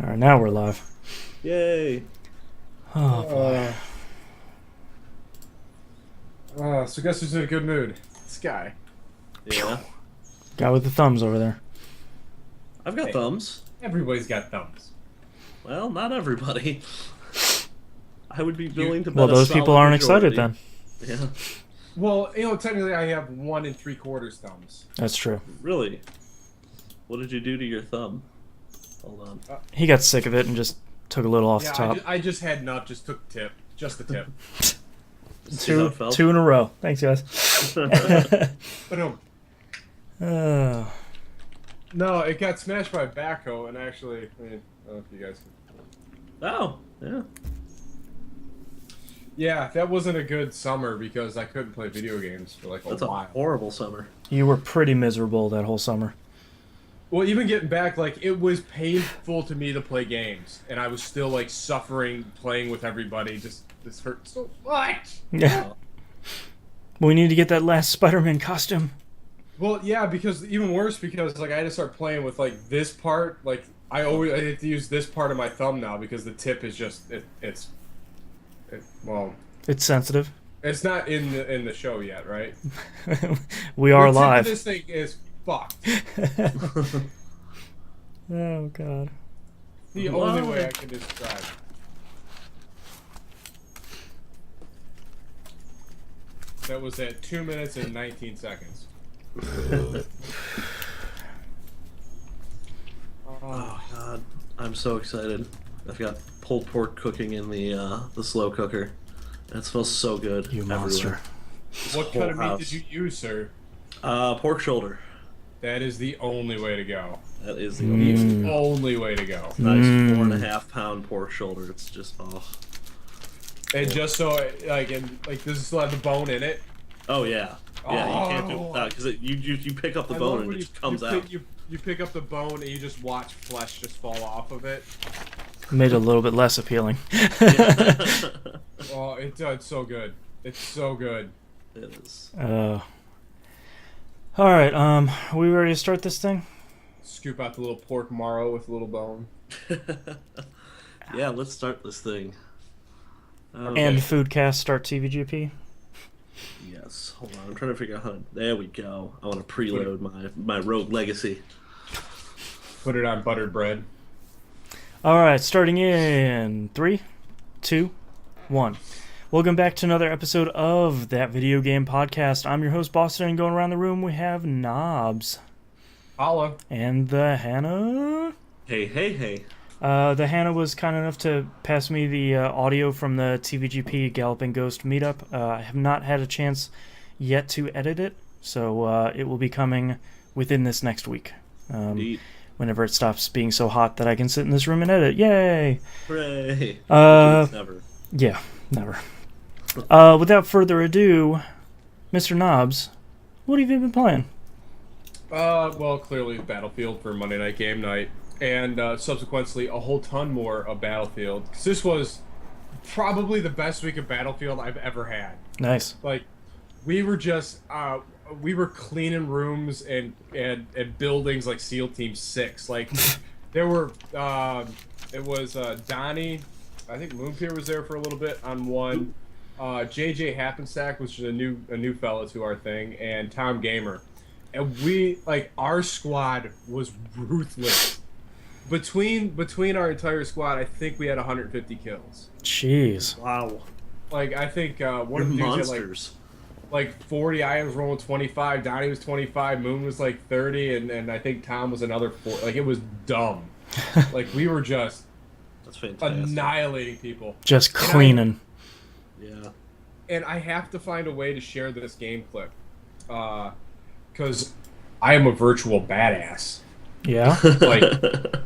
All right, now we're live. Yay! Oh, boy. So guess who's in a good mood? This guy. Yeah. Guy with the thumbs over there. I've got Hey. thumbs. Everybody's got thumbs. Well, not everybody. I would be willing to bet Well, a those people solid aren't excited majority. then. Yeah. Well, technically I have 1 3/4 thumbs. That's true. Really? What did you do to your thumb? Hold on. He got sick of it and just took a little off the top. I just had enough. Just took the tip. Just the tip. See how it felt? Two in a row. Thanks, guys. But no, Oh. no, it got smashed by a backhoe, and actually, I don't know if you guys can. Oh, yeah. Yeah, that wasn't a good summer because I couldn't play video games for like That's a a while. horrible summer. You were pretty miserable that whole summer. Well, even getting back, like, it was painful to me to play games, and I was still, like, suffering playing with everybody. This hurt so much! Yeah. We need to get that last Spider-Man costume. Well, yeah, because, even worse, because, like, I had to start playing with, like, this part, like, I have to use this part of my thumb now, because the tip is just, well, It's sensitive. it's not in the show yet, right? We are The tip of live. this thing is fucked. Oh, God. The only way I can describe. That was at 2 minutes and 19 seconds. Oh God, I'm so excited. I've got pulled pork cooking in the slow cooker. It smells so good. You everywhere. monster. This What kind of whole meat house. did you use, sir? Pork shoulder. That is the only way to go. That is the only The only way to go. nice 4.5 pound pork shoulder. It's just And just so, like, does it still have the bone in it? Oh yeah, yeah. You can't do it Oh. without because you pick up the I bone love and when it just comes out. You pick up the bone and you just watch flesh just fall off of it. Made it a little bit less appealing. Oh, it's so good. It's so good. It is. All right, are we ready to start this thing? Scoop out the little pork marrow with a little bone. Yeah, let's start this thing. And Foodcast start TVGP. Yes. Hold on. I'm trying to figure out how to. There we go. I want to preload my Rogue Legacy. Put it on buttered bread. All right, starting in 3, 2, 1. Welcome back to another episode of That Video Game Podcast. I'm your host, Boston, and going around the room we have Knobs Holla. and the Hannah. Hey, hey, hey. The Hannah was kind enough to pass me the audio from the TVGP Galloping Ghost meetup. I have not had a chance yet to edit it, so it will be coming within this next week. Neat. Whenever it stops being so hot that I can sit in this room and edit. Yay! Hooray. Never. Yeah, never. Without further ado, Mr. Knobs, what have you been playing? Well, clearly Battlefield for Monday Night Game Night, and subsequently a whole ton more of Battlefield. 'Cause this was probably the best week of Battlefield I've ever had. Nice. Like, we were just we were cleaning rooms and buildings like SEAL Team 6. Like, there were it was Donnie, I think Moonpier was there for a little bit on one. JJ Happenstack, which is a new fella to our thing, and Tom Gamer. And we, like, our squad was ruthless. Between our entire squad, I think we had 150 kills. Jeez. Wow. Like, I think one You're of the dudes had monsters. like 40. I was rolling 25. Donnie was 25. Moon was like 30, and I think Tom was another 4. Like, it was dumb. Like, we were just That's fantastic. annihilating people. Just cleaning. Yeah. And I have to find a way to share this game clip, because I am a virtual badass. Yeah. Like,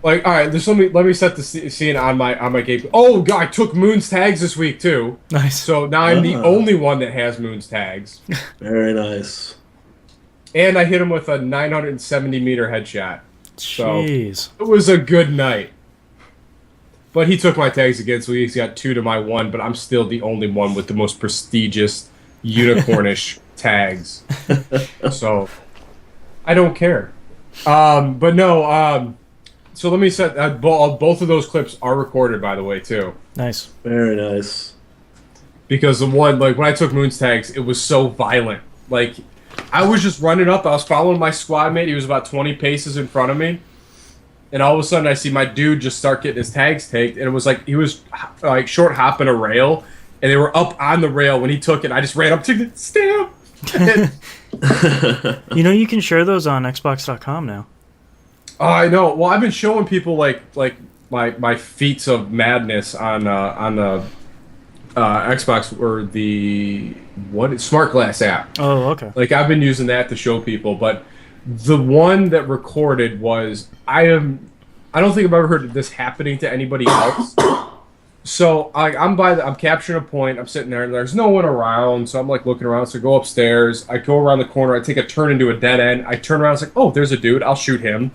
all right. Let me set the scene on my game. Oh God, I took Moon's tags this week too. Nice. So now I'm the only one that has Moon's tags, Very nice. and I hit him with a 970-meter headshot. Jeez. It was a good night. But he took my tags again, so he's got 2 to my 1. But I'm still the only one with the most prestigious unicornish tags. So I don't care. But no. So let me set both of those clips are recorded, by the way, too. Nice. Very nice. Because the one, like, when I took Moon's tags, it was so violent. Like, I was just running up. I was following my squad mate. He was about 20 paces in front of me. And all of a sudden, I see my dude just start getting his tags tagged. And it was like, he was, like, short hopping a rail. And they were up on the rail when he took it. I just ran up to the stamp. You know, you can share those on Xbox.com now. Oh, I know. Well, I've been showing people like my feats of madness on the Xbox or the Smart Glass app. Oh, okay. Like I've been using that to show people, but the one that recorded was I don't think I've ever heard of this happening to anybody else. So I'm capturing a point. I'm sitting there and there's no one around, so I'm like looking around. So I go upstairs. I go around the corner. I take a turn into a dead end. I turn around. It's like, oh, there's a dude. I'll shoot him.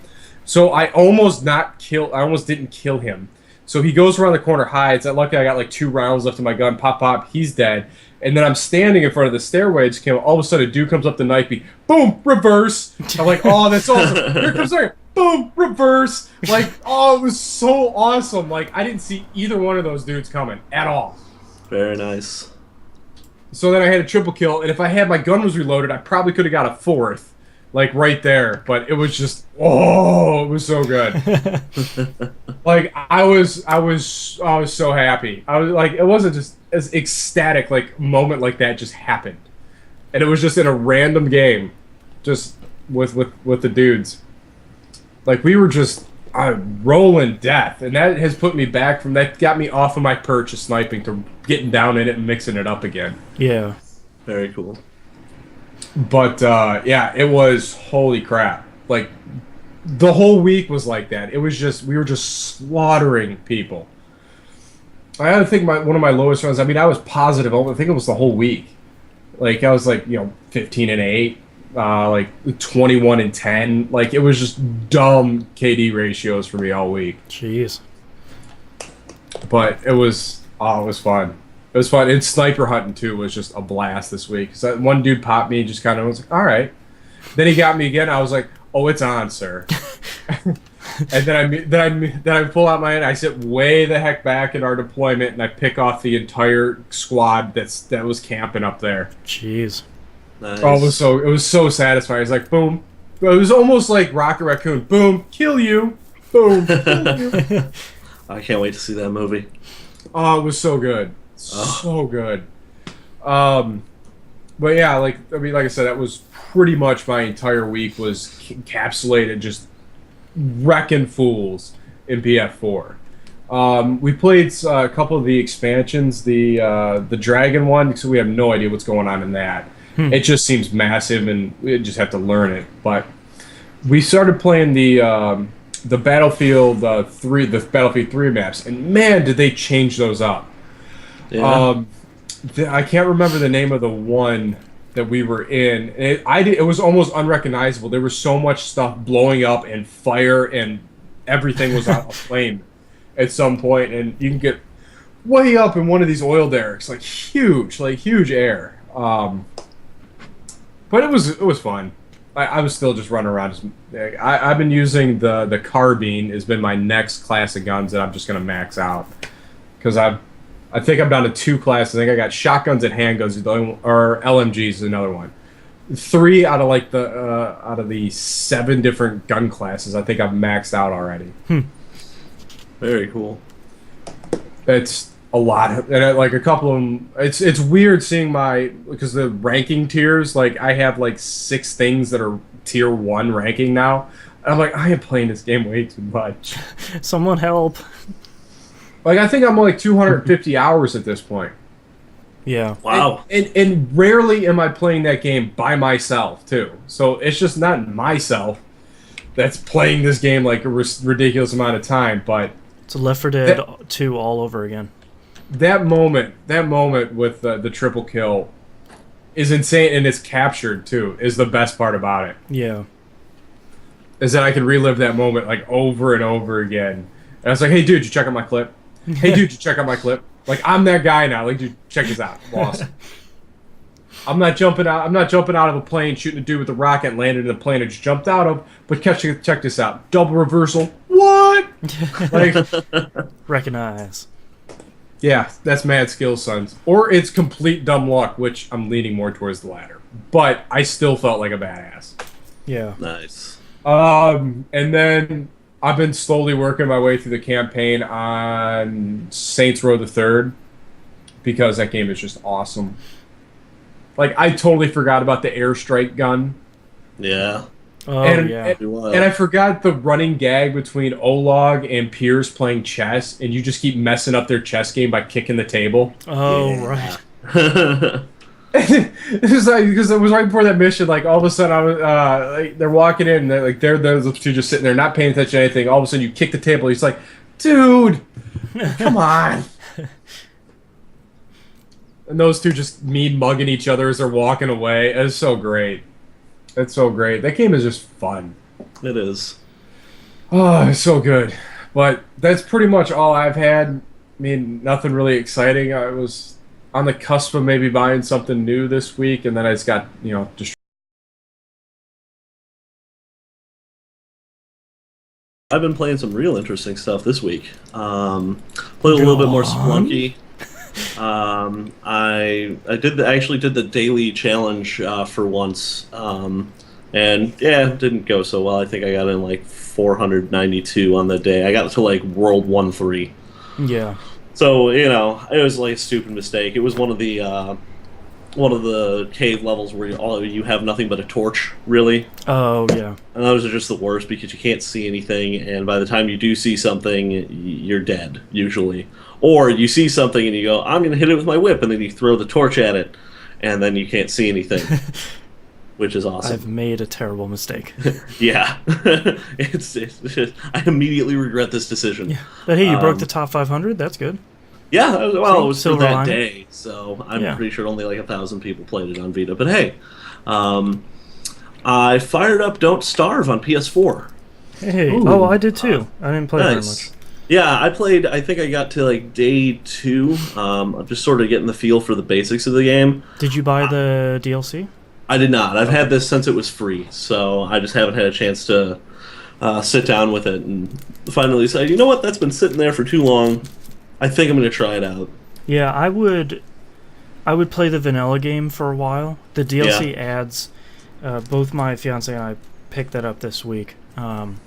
So I almost didn't kill him. So he goes around the corner, hides. Luckily, I got like 2 rounds left in my gun. Pop, pop. He's dead. And then I'm standing in front of the stairway. Just came. All of a sudden, a dude comes up to knife me. Boom, reverse. I'm like, oh, that's awesome. Here comes there. Boom, reverse. Like, oh, it was so awesome. Like, I didn't see either one of those dudes coming at all. Very nice. So then I had a triple kill, and if I had my gun was reloaded, I probably could have got a 4th. Like right there, but it was just it was so good. Like I was so happy. I was like, it wasn't just as ecstatic like moment like that just happened, and it was just in a random game, just with the dudes. Like we were just rolling death, and that has put me back from that. Got me off of my perch of sniping to getting down in it and mixing it up again. Yeah. Very cool. But yeah, it was holy crap. Like the whole week was like that. It was just we were just slaughtering people. I had to think one of my lowest runs. I mean, I was positive. I think it was the whole week. Like I was like 15-8, like 21-10. Like it was just dumb KD ratios for me all week. Jeez. But it was fun. It was fun. And sniper hunting, too, was just a blast this week. So one dude popped me, just kind of was like, all right. Then he got me again. I was like, oh, it's on, sir. And then I pull out my hand. I sit way the heck back in our deployment, and I pick off the entire squad that was camping up there. Jeez. Nice. Oh, it was so satisfying. It's like, boom. It was almost like Rocket Raccoon. Boom, kill you. Boom, kill you. I can't wait to see that movie. Oh, it was so good. So good. But yeah, like I said, that was pretty much my entire week was encapsulated just wrecking fools in BF4. We played a couple of the expansions, the Dragon one, so we have no idea what's going on in that. It just seems massive, and we just have to learn it. But we started playing the Battlefield 3 maps, and man, did they change those up. Yeah. I can't remember the name of the one that we were in. It was almost unrecognizable. There was so much stuff blowing up and fire and everything was on flame at some point, and you can get way up in one of these oil derricks, like huge air. But it was fun. I was still just running around. I've been using the carbine has been my next class of guns that I'm just gonna max out because I think I'm down to 2 classes. I think I got shotguns and handguns, or LMGs is another one. 3 out of the 7 different gun classes, I think I've maxed out already. Very cool. It's a lot, and like a couple of them. It's weird seeing because the ranking tiers. Like I have like 6 things that are tier 1 ranking now. And I'm like, I am playing this game way too much. Someone help. Like I think I'm like 250 hours at this point. Yeah. Wow. And rarely am I playing that game by myself too. So it's just not myself that's playing this game like a ridiculous amount of time. But it's a Left 4 Dead 2 all over again. That moment with the triple kill is insane, and it's captured too. Is the best part about it. Yeah. Is that I can relive that moment like over and over again. And I was like, hey dude, you check out my clip? Hey dude, you check out my clip? Like I'm that guy now. Like dude, check this out. I'm awesome. I'm not jumping out of a plane shooting a dude with a rocket and landed in the plane I just jumped out of. But check this out. Double reversal. what? Like, Recognize. yeah, that's mad skill, sons. Or it's complete dumb luck, which I'm leaning more towards the latter. But I still felt like a badass. Yeah. Nice. And then I've been slowly working my way through the campaign on Saints Row the Third because that game is just awesome. Like, I totally forgot about the airstrike gun. Yeah. Oh, and, yeah. and I forgot the running gag between Olog and Piers playing chess, and you just keep messing up their chess game by kicking the table. Oh, Yeah. right. It was like, because it was right before that mission. Like, all of a sudden, I was like, they're walking in, and they're those two just sitting there, not paying attention to anything. All of a sudden, you kick the table. He's like, "Dude, come on!" And those two just mean mugging each other as they're walking away. It's so great. It's so great. That game is just fun. It is. Oh, it's so good. But that's pretty much all I've had. I mean, nothing really exciting. I was on the cusp of maybe buying something new this week, and then I just got, just. I've been playing some real interesting stuff this week. Played a little bit more Splunky. I actually did the daily challenge for once, and yeah, it didn't go so well. I think I got in like 492 on the day. I got to like World 1-3. Yeah. So it was like a stupid mistake. It was one of the cave levels where you have nothing but a torch, really. Oh, yeah. And those are just the worst because you can't see anything, and by the time you do see something, you're dead, usually. Or you see something and you go, I'm going to hit it with my whip, and then you throw the torch at it, and then you can't see anything, which is awesome. I've made a terrible mistake. Yeah. it's just, I immediately regret this decision. Yeah. But hey, you broke the top 500? That's good. Yeah, well, it was for Silver that lining. day, so I'm Yeah. pretty sure only like 1,000 people played it on Vita. But hey, I fired up Don't Starve on PS4. Hey. Ooh. Oh, I did too. I didn't play very Nice. much. Yeah, I think I got to like day 2. I'm just sort of getting the feel for the basics of the game. Did you buy the DLC? I did not. I've had this since it was free, so I just haven't had a chance to sit down with it and finally say, you know what, that's been sitting there for too long. I think I'm going to try it out. Yeah, I would play the vanilla game for a while. The DLC adds, both my fiance and I picked that up this week. And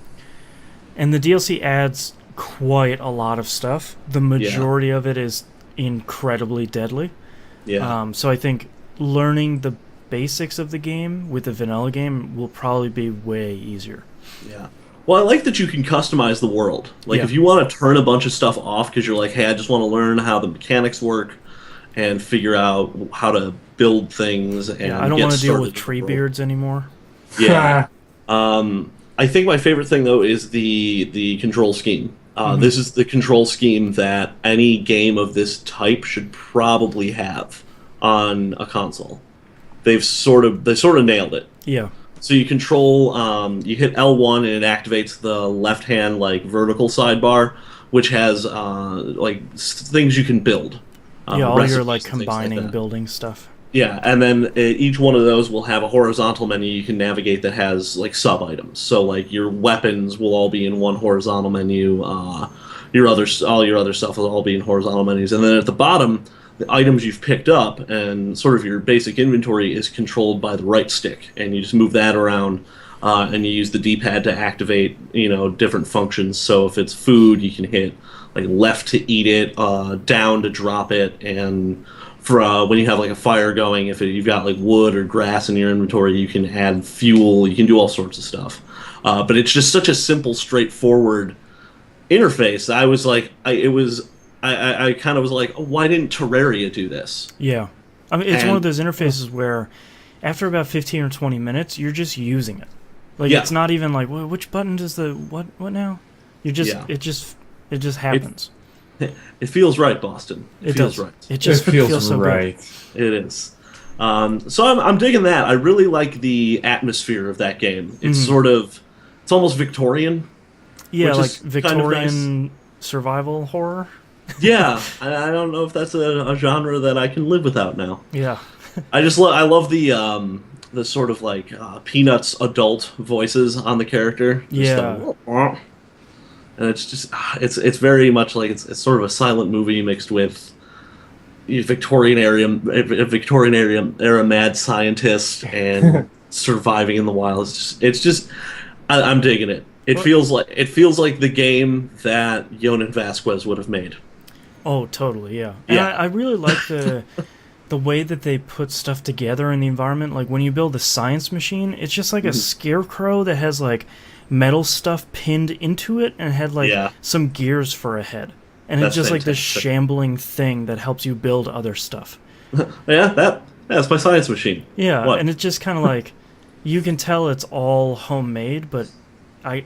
the DLC adds quite a lot of stuff. The majority of it is incredibly deadly. Yeah. So I think learning the basics of the game with the vanilla game will probably be way easier. Yeah. Well, I like that you can customize the world. Like, Yeah. if you want to turn a bunch of stuff off because you're like, hey, I just want to learn how the mechanics work and figure out how to build things and Yeah, I don't get want to deal started with in the tree world. beards anymore. Yeah. I think my favorite thing, though, is the control scheme. This is the control scheme that any game of this type should probably have on a console. They sort of nailed it. Yeah. So you control, you hit L1 and it activates the left-hand like vertical sidebar, which has things you can build. Yeah, all your like recipes and things combining that. building stuff. Yeah, and then each one of those will have a horizontal menu you can navigate that has like sub-items. So like your weapons will all be in one horizontal menu. All your other stuff will all be in horizontal menus, and then at the bottom, the items you've picked up and sort of your basic inventory is controlled by the right stick, and you just move that around, and you use the D-pad to activate different functions. So if it's food, you can hit like left to eat it, down to drop it, and for when you have like a fire going, if you've got like wood or grass in your inventory, you can add fuel. You can do all sorts of stuff. But it's just such a simple, straightforward interface. I was like, I kind of was like, oh, why didn't Terraria do this? Yeah. I mean, it's one of those interfaces where after about 15 or 20 minutes, you're just using it. Like, it's not even like, well, which button does the, what now? You just, it just happens. It feels right, Boston. It feels does. right. It just feels so right. good. It is. So I'm digging that. I really like the atmosphere of that game. It's it's almost Victorian. Yeah, which like is kind of Victorian survival horror. Yeah, I don't know if that's a genre that I can live without now. Yeah. I love the sort of like Peanuts adult voices on the character. Just Yeah. and it's just it's very much like it's sort of a silent movie mixed with Victorian era mad scientist and surviving in the wild. I'm digging it. It feels like the game that Yonan Vasquez would have made. Oh, totally, yeah. And Yeah. I really like the way that they put stuff together in the environment. Like when you build a science machine, it's just like a scarecrow that has like metal stuff pinned into it and had like some gears for a head. And it's just like this shambling thing that helps you build other stuff. That's my science machine. Yeah, What? and it's just kind of like, you can tell it's all homemade, but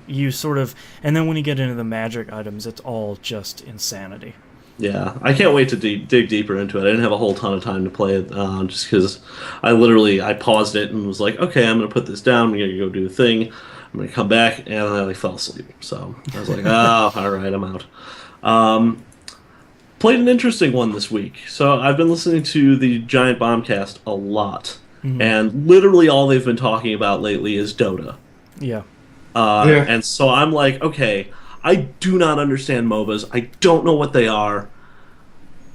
you sort of, and then when you get into the magic items, it's all just insanity. Yeah, I can't wait to dig deeper into it. I didn't have a whole ton of time to play it, just because I paused it and was like, okay, I'm going to put this down. I'm going to go do the thing. I'm going to come back, and I like fell asleep. So I was like, oh, all right, I'm out. Played an interesting one this week. So I've been listening to the Giant Bombcast a lot, and literally all they've been talking about lately is Dota. Yeah. And so I'm like, okay, I do not understand MOBAs. I don't know what they are.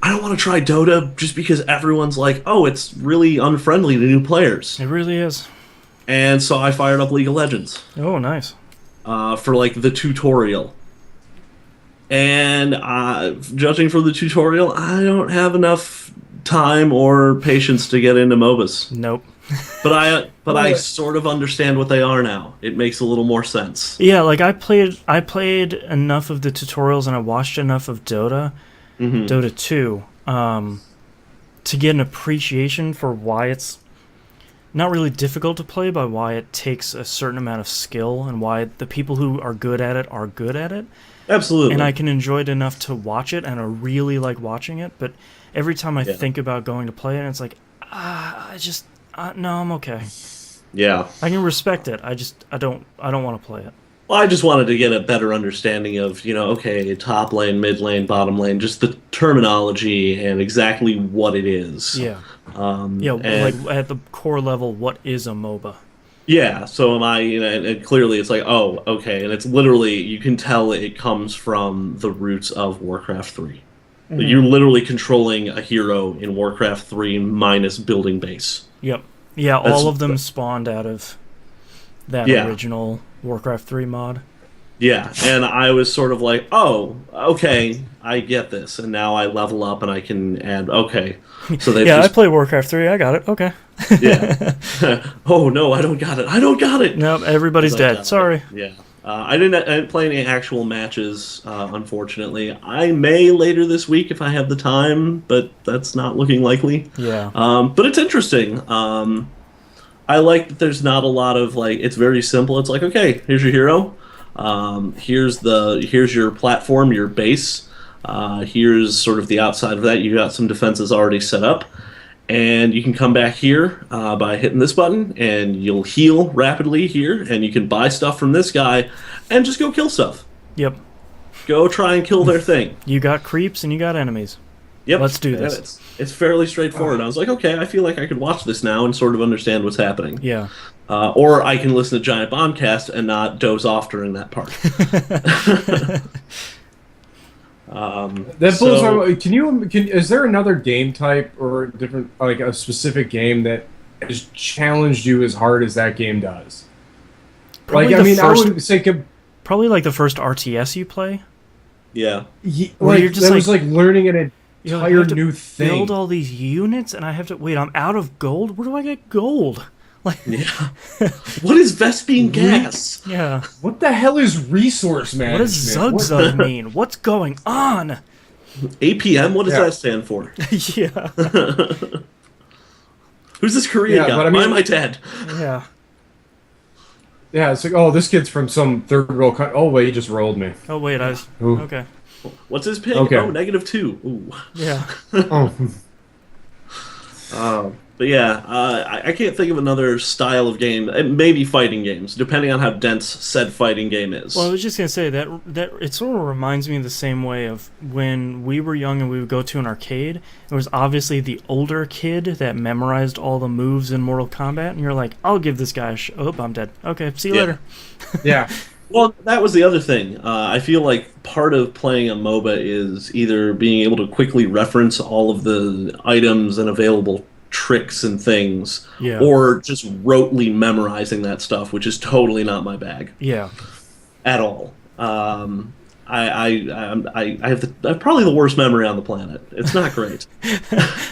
I don't want to try Dota just because everyone's like, oh, it's really unfriendly to new players. It really is. And so I fired up League of Legends. Oh, nice. For like the tutorial. And judging from the tutorial, I don't have enough time or patience to get into MOBAs. Nope. But I sort of understand what they are now. It makes a little more sense. Yeah, like I played enough of the tutorials and I watched enough of Dota, Dota 2, to get an appreciation for why it's not really difficult to play, but why it takes a certain amount of skill and why the people who are good at it are good at it. Absolutely. And I can enjoy it enough to watch it, and I really like watching it, but every time I think about going to play it, it's like, no, I'm okay. Yeah. I can respect it. I don't want to play it. Well, I just wanted to get a better understanding of, okay, top lane, mid lane, bottom lane, just the terminology and exactly what it is. Yeah. Like at the core level, what is a MOBA? Yeah, so am I, and clearly it's like, oh, okay, and it's literally, you can tell it comes from the roots of Warcraft 3. You're literally controlling a hero in Warcraft 3 minus building base. Yep. Yeah, all of them spawned out of that original Warcraft 3 mod. Yeah, and I was sort of like, oh, okay, I get this, and now I level up and I can add, okay. So they I play Warcraft 3, I got it, okay. Yeah. Oh, no, I don't got it. Nope, everybody's dead, sorry. Yeah. I didn't play any actual matches, unfortunately. I may later this week if I have the time, but that's not looking likely. Yeah. But it's interesting. I like that there's not a lot of, like, it's very simple. It's like, okay, here's your hero. Here's your platform, your base. Here's sort of the outside of that. You got some defenses already set up. And you can come back here by hitting this button, and you'll heal rapidly here, and you can buy stuff from this guy, and just go kill stuff. Yep. Go try and kill their thing. You got creeps and you got enemies. Yep. Let's do this. It's fairly straightforward. I was like, okay, I feel like I could watch this now and sort of understand what's happening. Yeah. Or I can listen to Giant Bombcast and not doze off during that part. That blows my mind. Is there another game type or different, like a specific game that has challenged you as hard as that game does? Probably I would say probably like the first RTS you play. Yeah. You're just was like learning an entire new thing. Build all these units, and I have to wait. I'm out of gold. Where do I get gold? Like, yeah. What is Vespine gas? Yeah. What the hell is resource management? What does Zug mean? What's going on? APM? What does that stand for? Yeah. Who's this Korean guy? Why am I dead? Yeah. Yeah, it's like, oh, this kid's from some third world country. Oh, wait, he just rolled me. Oh, wait, okay. What's his ping? Okay. Oh, -2. Ooh. Yeah. But yeah, I can't think of another style of game. Maybe fighting games, depending on how dense said fighting game is. Well, I was just gonna say that it sort of reminds me of the same way of when we were young and we would go to an arcade. It was obviously the older kid that memorized all the moves in Mortal Kombat, and you're like, "I'll give this guy a oh, I'm dead. Okay, see you later." Yeah. Well, that was the other thing. I feel like part of playing a MOBA is either being able to quickly reference all of the items and available tricks and things, Yeah. or just rotely memorizing that stuff, which is totally not my bag Yeah. at all. I have I have probably the worst memory on the planet. It's not great.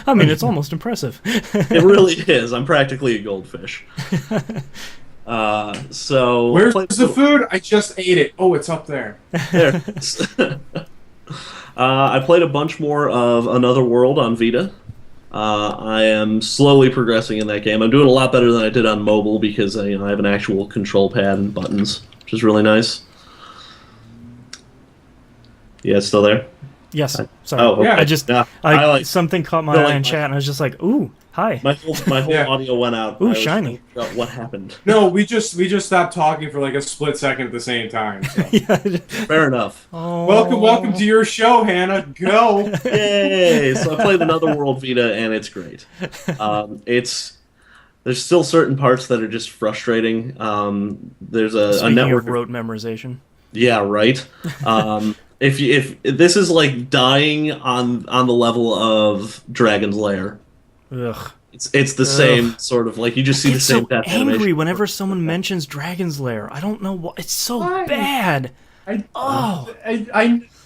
I mean, it's almost impressive. It really is. I'm practically a goldfish. So Where's played- the food? I just ate it. Oh, it's up there. There. I played a bunch more of Another World on Vita. I am slowly progressing in that game. I'm doing a lot better than I did on mobile because I have an actual control pad and buttons, which is really nice. Yeah, it's still there. Yes. Sorry. Oh, yeah. I just Yeah, I like- something caught my feel eye like in my- chat, and I was just like, "Ooh, hi." My whole Yeah. audio went out. Ooh, I was shiny. trying to figure out what happened. No, we just stopped talking for like a split second at the same time. So. Yeah. Fair enough. Oh. Welcome to your show, Hannah. Go. Yay! So I played Another World Vita, and it's great. There's still certain parts that are just frustrating. There's a Speaking network. of rote memorization. Yeah, right. If this is like dying on the level of Dragon's Lair, Ugh. it's the same sort of like you just see the It's same so death angry animation. whenever someone mentions Dragon's Lair. I don't know why. It's so Why? bad. Oh.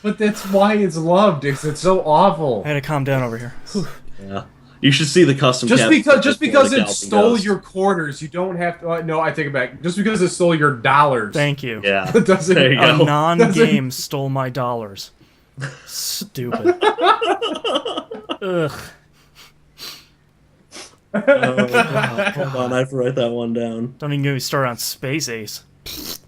But that's why it's loved. It's so awful. I had to calm down over here. Whew. Yeah, you should see the custom. Just cabinets because before the it Galloping stole Ghost. your quarters, you don't have to. No, I take it back. Just because it stole your dollars. Thank you. Yeah, It doesn't. there you A go. non-game stole my dollars. Stupid. Ugh. Oh, wow. Hold on, I have to write that one down. Don't even get me started on Space Ace.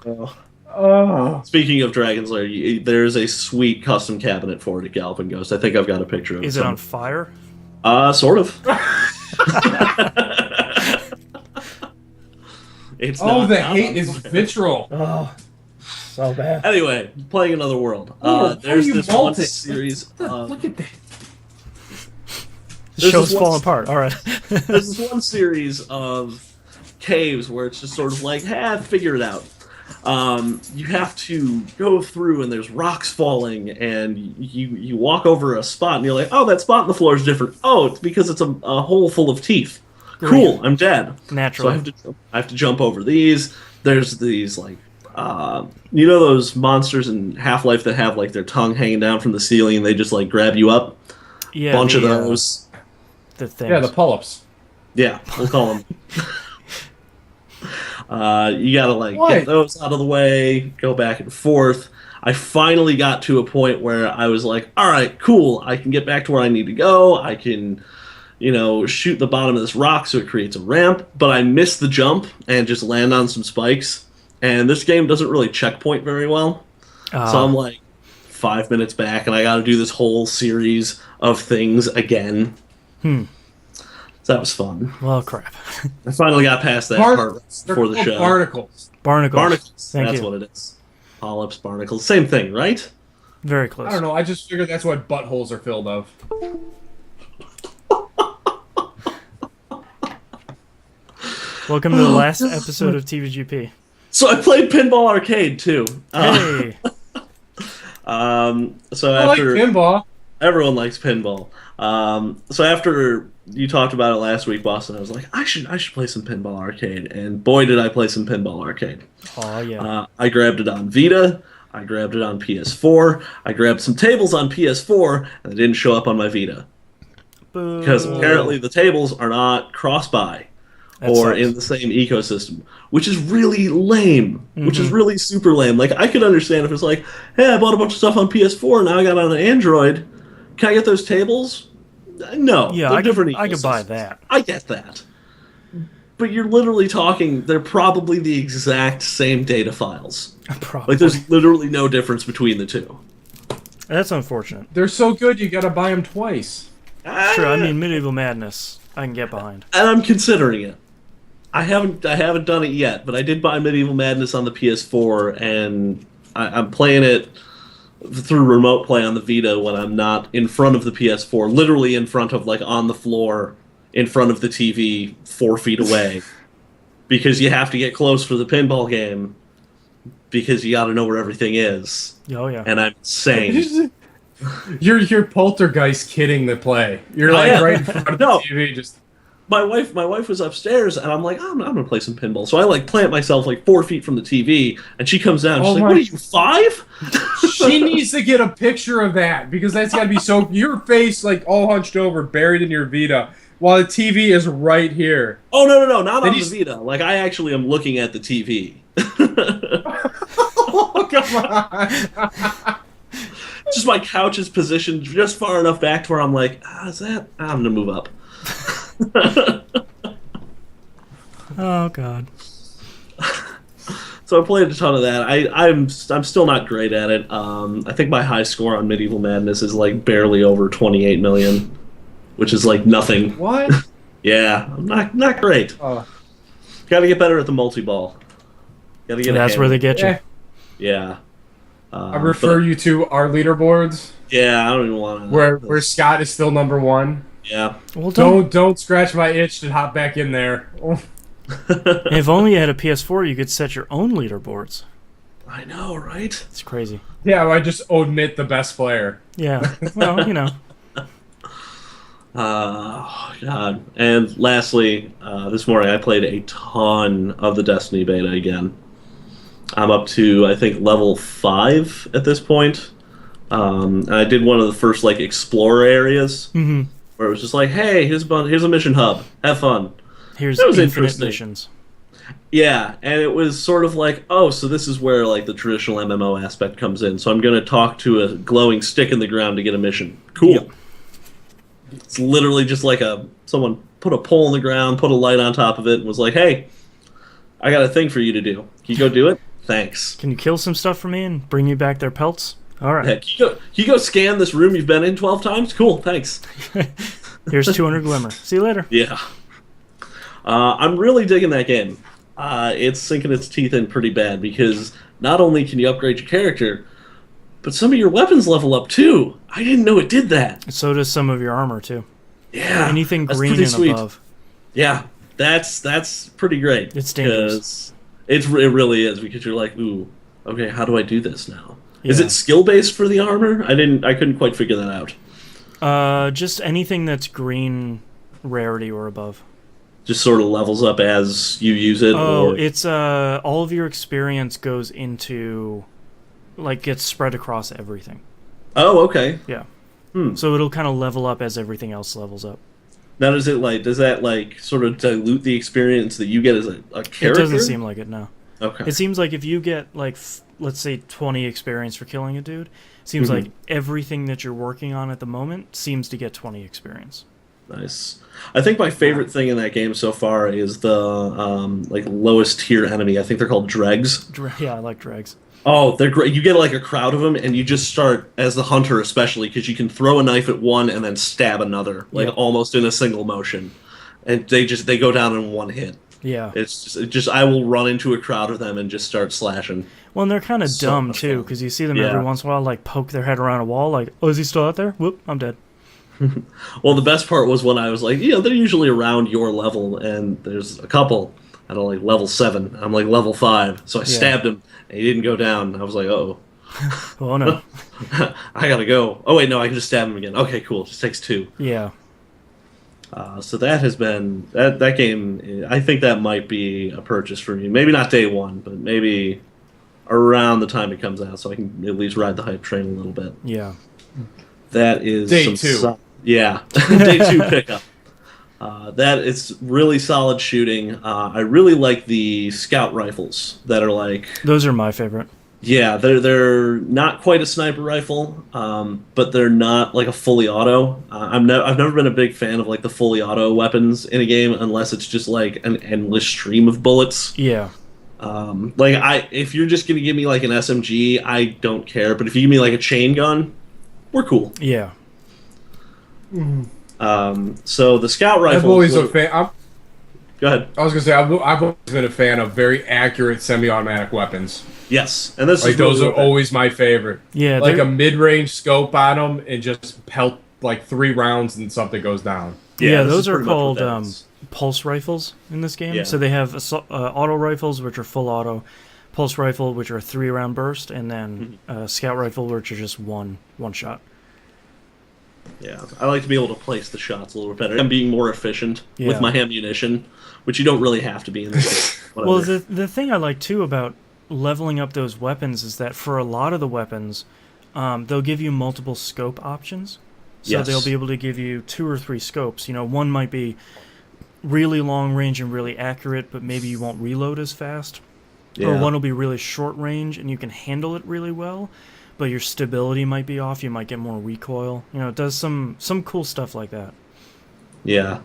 Oh. Oh. Speaking of Dragon's Lair, there's a sweet custom cabinet for it at Galloping Ghost. I think I've got a picture of it. Is it on fire? Sort of. It's Oh, not the on hate is fire. vitriol. Oh, so bad. Anyway, playing Another World. Oh, There's how you this one malted? series. Look at that. The There's show's this one- falling apart. All right. There's this one series of caves where it's just sort of like, figure it out. You have to go through and there's rocks falling and you walk over a spot and you're like, oh, that spot in the floor is different. Oh, it's because it's a hole full of teeth. Cool, I'm dead. So Naturally. I have to jump over these. There's these like you know those monsters in Half-Life that have like their tongue hanging down from the ceiling and they just like grab you up? Yeah, Bunch of the, those. The things. Yeah, the pull-ups. Yeah, we'll call them. You gotta like What? get those out of the way, go back and forth. I finally got to a point where I was like, all right, cool, I can get back to where I need to go. I can, shoot the bottom of this rock so it creates a ramp, but I missed the jump and just land on some spikes. And this game doesn't really checkpoint very well. So I'm like 5 minutes back and I gotta do this whole series of things again. So that was fun. Well, crap. I finally got past that part for the show. Barnacles. Barnacles. Barnacles. Thank That's you. what it is. Polyps, barnacles. Same thing, right? Very close. I don't know. I just figured that's what buttholes are filled of. Welcome to the last episode of TVGP. So I played Pinball Arcade too. Hey. So I like after pinball. everyone likes pinball. So after you talked about it last week, Boston, I was like, I should play some Pinball Arcade, and boy, did I play some Pinball Arcade. Oh, yeah. I grabbed it on Vita. I grabbed it on PS4. I grabbed some tables on PS4, and they didn't show up on my Vita Boo. because apparently the tables are not cross-buy That or sucks. in the same ecosystem, which is really lame. Which Mm-hmm. is really super lame. Like I could understand if it's like, hey, I bought a bunch of stuff on PS4, now I got it on Android. Can I get those tables? No. Yeah, they're I different could buy ecosystems. that. I get that. But you're literally talking, they're probably the exact same data files. Probably. Like, there's literally no difference between the two. That's unfortunate. They're so good, you gotta buy them twice. Sure, I mean, Medieval Madness, I can get behind. And I'm considering it. I haven't done it yet, but I did buy Medieval Madness on the PS4, and I'm playing it through remote play on the Vita when I'm not in front of the PS4, literally in front of, like, on the floor, in front of the TV, 4 feet away. Because you have to get close for the pinball game, because you got to know where everything is. Oh yeah. And I'm insane. You're poltergeist kidding the play. You're I like am. right in front of No. the TV, just My wife was upstairs, and I'm like, I'm gonna play some pinball. So I like plant myself like 4 feet from the TV, and she comes down. She's like, "What are you, 5?" she needs to get a picture of that because that's got to be so. Your face like all hunched over, buried in your Vita, while the TV is right here. Oh no, not Then on the Vita. Like I actually am looking at the TV. Oh, come on. Just my couch is positioned just far enough back to where I'm like, is that? I'm gonna move up. Oh god. So I played a ton of that. I'm still not great at it. I think my high score on Medieval Madness is like barely over 28 million, which is like nothing. What? Yeah, I'm not great. Oh. Got to get better at the multi-ball. Got to get. That's where they get you. Yeah. I refer you to our leaderboards. Yeah, I don't even want to. Where Scott is still number 1. Yeah. Well, Don't scratch my itch to hop back in there. if only you had a PS4, you could set your own leaderboards. I know, right? It's crazy. Yeah, I just omit the best player. Yeah. Well, you know. Oh, God. And lastly, this morning I played a ton of the Destiny beta again. I'm up to, I think, level 5 at this point. And I did one of the first, like, explorer areas. Mm-hmm. Where it was just like, hey, here's a mission hub. Have fun. Here's that was infinite interesting. missions. Yeah, and it was sort of like, oh, so this is where, like, the traditional MMO aspect comes in. So I'm going to talk to a glowing stick in the ground to get a mission. Cool. Yep. It's literally just like someone put a pole in the ground, put a light on top of it, and was like, hey, I got a thing for you to do. Can you go do it? Thanks. Can you kill some stuff for me and bring you back their pelts? All right. Yeah, can you go scan this room you've been in 12 times? Cool, thanks. Here's 200 glimmer. See you later. Yeah. I'm really digging that game. It's sinking its teeth in pretty bad because not only can you upgrade your character, but some of your weapons level up too. I didn't know it did that. So does some of your armor too. Yeah. Anything that's green pretty and sweet. above. Yeah, that's pretty great. It's dangerous. It really is because you're like, ooh, okay, how do I do this now? Yeah. Is it skill based for the armor? I couldn't quite figure that out. Just anything that's green rarity or above. Just sort of levels up as you use it. Oh, or... it's all of your experience goes into, like, gets spread across everything. Oh, okay. Yeah. So it'll kind of level up as everything else levels up. Now, does that like sort of dilute the experience that you get as a character? It doesn't seem like it, no. Okay. It seems like if you get, like, let's say 20 experience for killing a dude, it seems like everything that you're working on at the moment seems to get 20 experience. Nice. I think my favorite thing in that game so far is the like lowest tier enemy. I think they're called dregs. Yeah, I like dregs. Oh, they're great. You get like a crowd of them, and you just start as the hunter, especially because you can throw a knife at one and then stab another, like almost in a single motion, and they go down in one hit. Yeah. It's just I will run into a crowd of them and just start slashing. Well, and they're kind of So dumb much too, fun. because you see them every once in a while, like, poke their head around a wall, like, oh, is he still out there? Whoop, I'm dead. Well, the best part was when I was like, they're usually around your level, and there's a couple at like level 7. I'm like level 5, so I stabbed him, and he didn't go down. I was like, oh. Oh, no. I gotta go. Oh, wait, no, I can just stab him again. Okay, cool. Just takes 2. Yeah. So that has been... That game, I think that might be a purchase for me. Maybe not day 1, but maybe around the time it comes out, so I can at least ride the hype train a little bit. Yeah. That is... Day 2. Yeah. Day 2 pickup. That is really solid shooting. I really like the scout rifles that are like... Those are my favorite. Yeah, they're not quite a sniper rifle, but they're not like a fully auto. I've never been a big fan of like the fully auto weapons in a game unless it's just like an endless stream of bullets. Yeah. If you're just gonna give me like an SMG, I don't care. But if you give me like a chain gun, we're cool. Yeah. So the scout rifle. I'm always a fan. Go ahead. I was gonna say I've always been a fan of very accurate semi-automatic weapons. Yes, and this Like is those really are always my favorite. Yeah. Like a mid-range scope on them and just pelt like 3 rounds and something goes down. Yeah, this those is are pretty much what called that is. pulse rifles in this game. Yeah. So they have auto rifles, which are full auto, pulse rifle, which are 3-round burst, and then scout rifle, which are just one shot. Yeah, I like to be able to place the shots a little better. I'm being more efficient Yeah. with my ammunition, which you don't really have to be in this game. Well, the thing I like too about leveling up those weapons is that for a lot of the weapons, they'll give you multiple scope options. So Yes. they'll be able to give you 2 or 3 scopes. One might be really long range and really accurate, but maybe you won't reload as fast. Yeah. Or one will be really short range and you can handle it really well, but your stability might be off. You might get more recoil. It does some cool stuff like that. Yeah.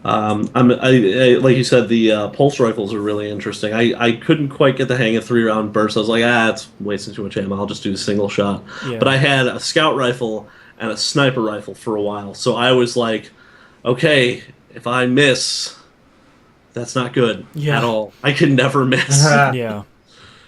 I like you said, the pulse rifles are really interesting. I couldn't quite get the hang of 3-round bursts. I was like, it's wasting too much ammo. I'll just do the single shot. Yeah. But I had a scout rifle and a sniper rifle for a while, so I was like, okay, if I miss, that's not good at all. I can never miss. Yeah.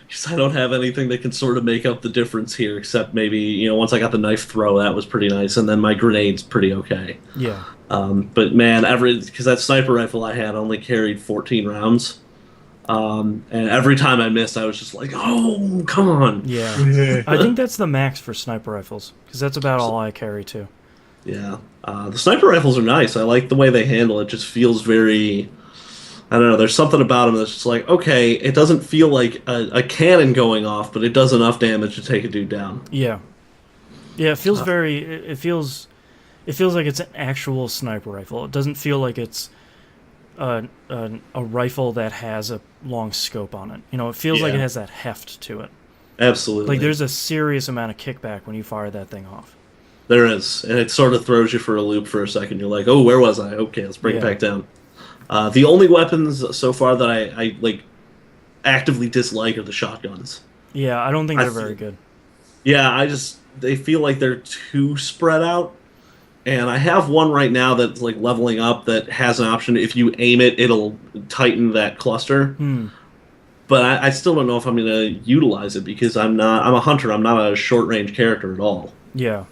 Because I don't have anything that can sort of make up the difference here, except maybe, once I got the knife throw, that was pretty nice, and then my grenade's pretty okay. Yeah. But man, because that sniper rifle I had only carried 14 rounds, and every time I missed, I was just like, oh, come on. Yeah. I think that's the max for sniper rifles, because that's about all I carry too. Yeah. The sniper rifles are nice. I like the way they handle it. It just feels very... I don't know, there's something about them that's just like, okay, it doesn't feel like a cannon going off, but it does enough damage to take a dude down. Yeah. Yeah, it feels very... It feels like it's an actual sniper rifle. It doesn't feel like it's a rifle that has a long scope on it. It feels like it has that heft to it. Absolutely. Like there's a serious amount of kickback when you fire that thing off. There is, and it sort of throws you for a loop for a second. You're like, oh, where was I? Okay, let's bring it back down. The only weapons so far that I like actively dislike are the shotguns. Yeah, I don't think they're very good. Yeah, they feel like they're too spread out. And I have one right now that's like leveling up that has an option. If you aim it, it'll tighten that cluster. But I still don't know if I'm going to utilize it because I'm a hunter. I'm not a short range character at all. Yeah.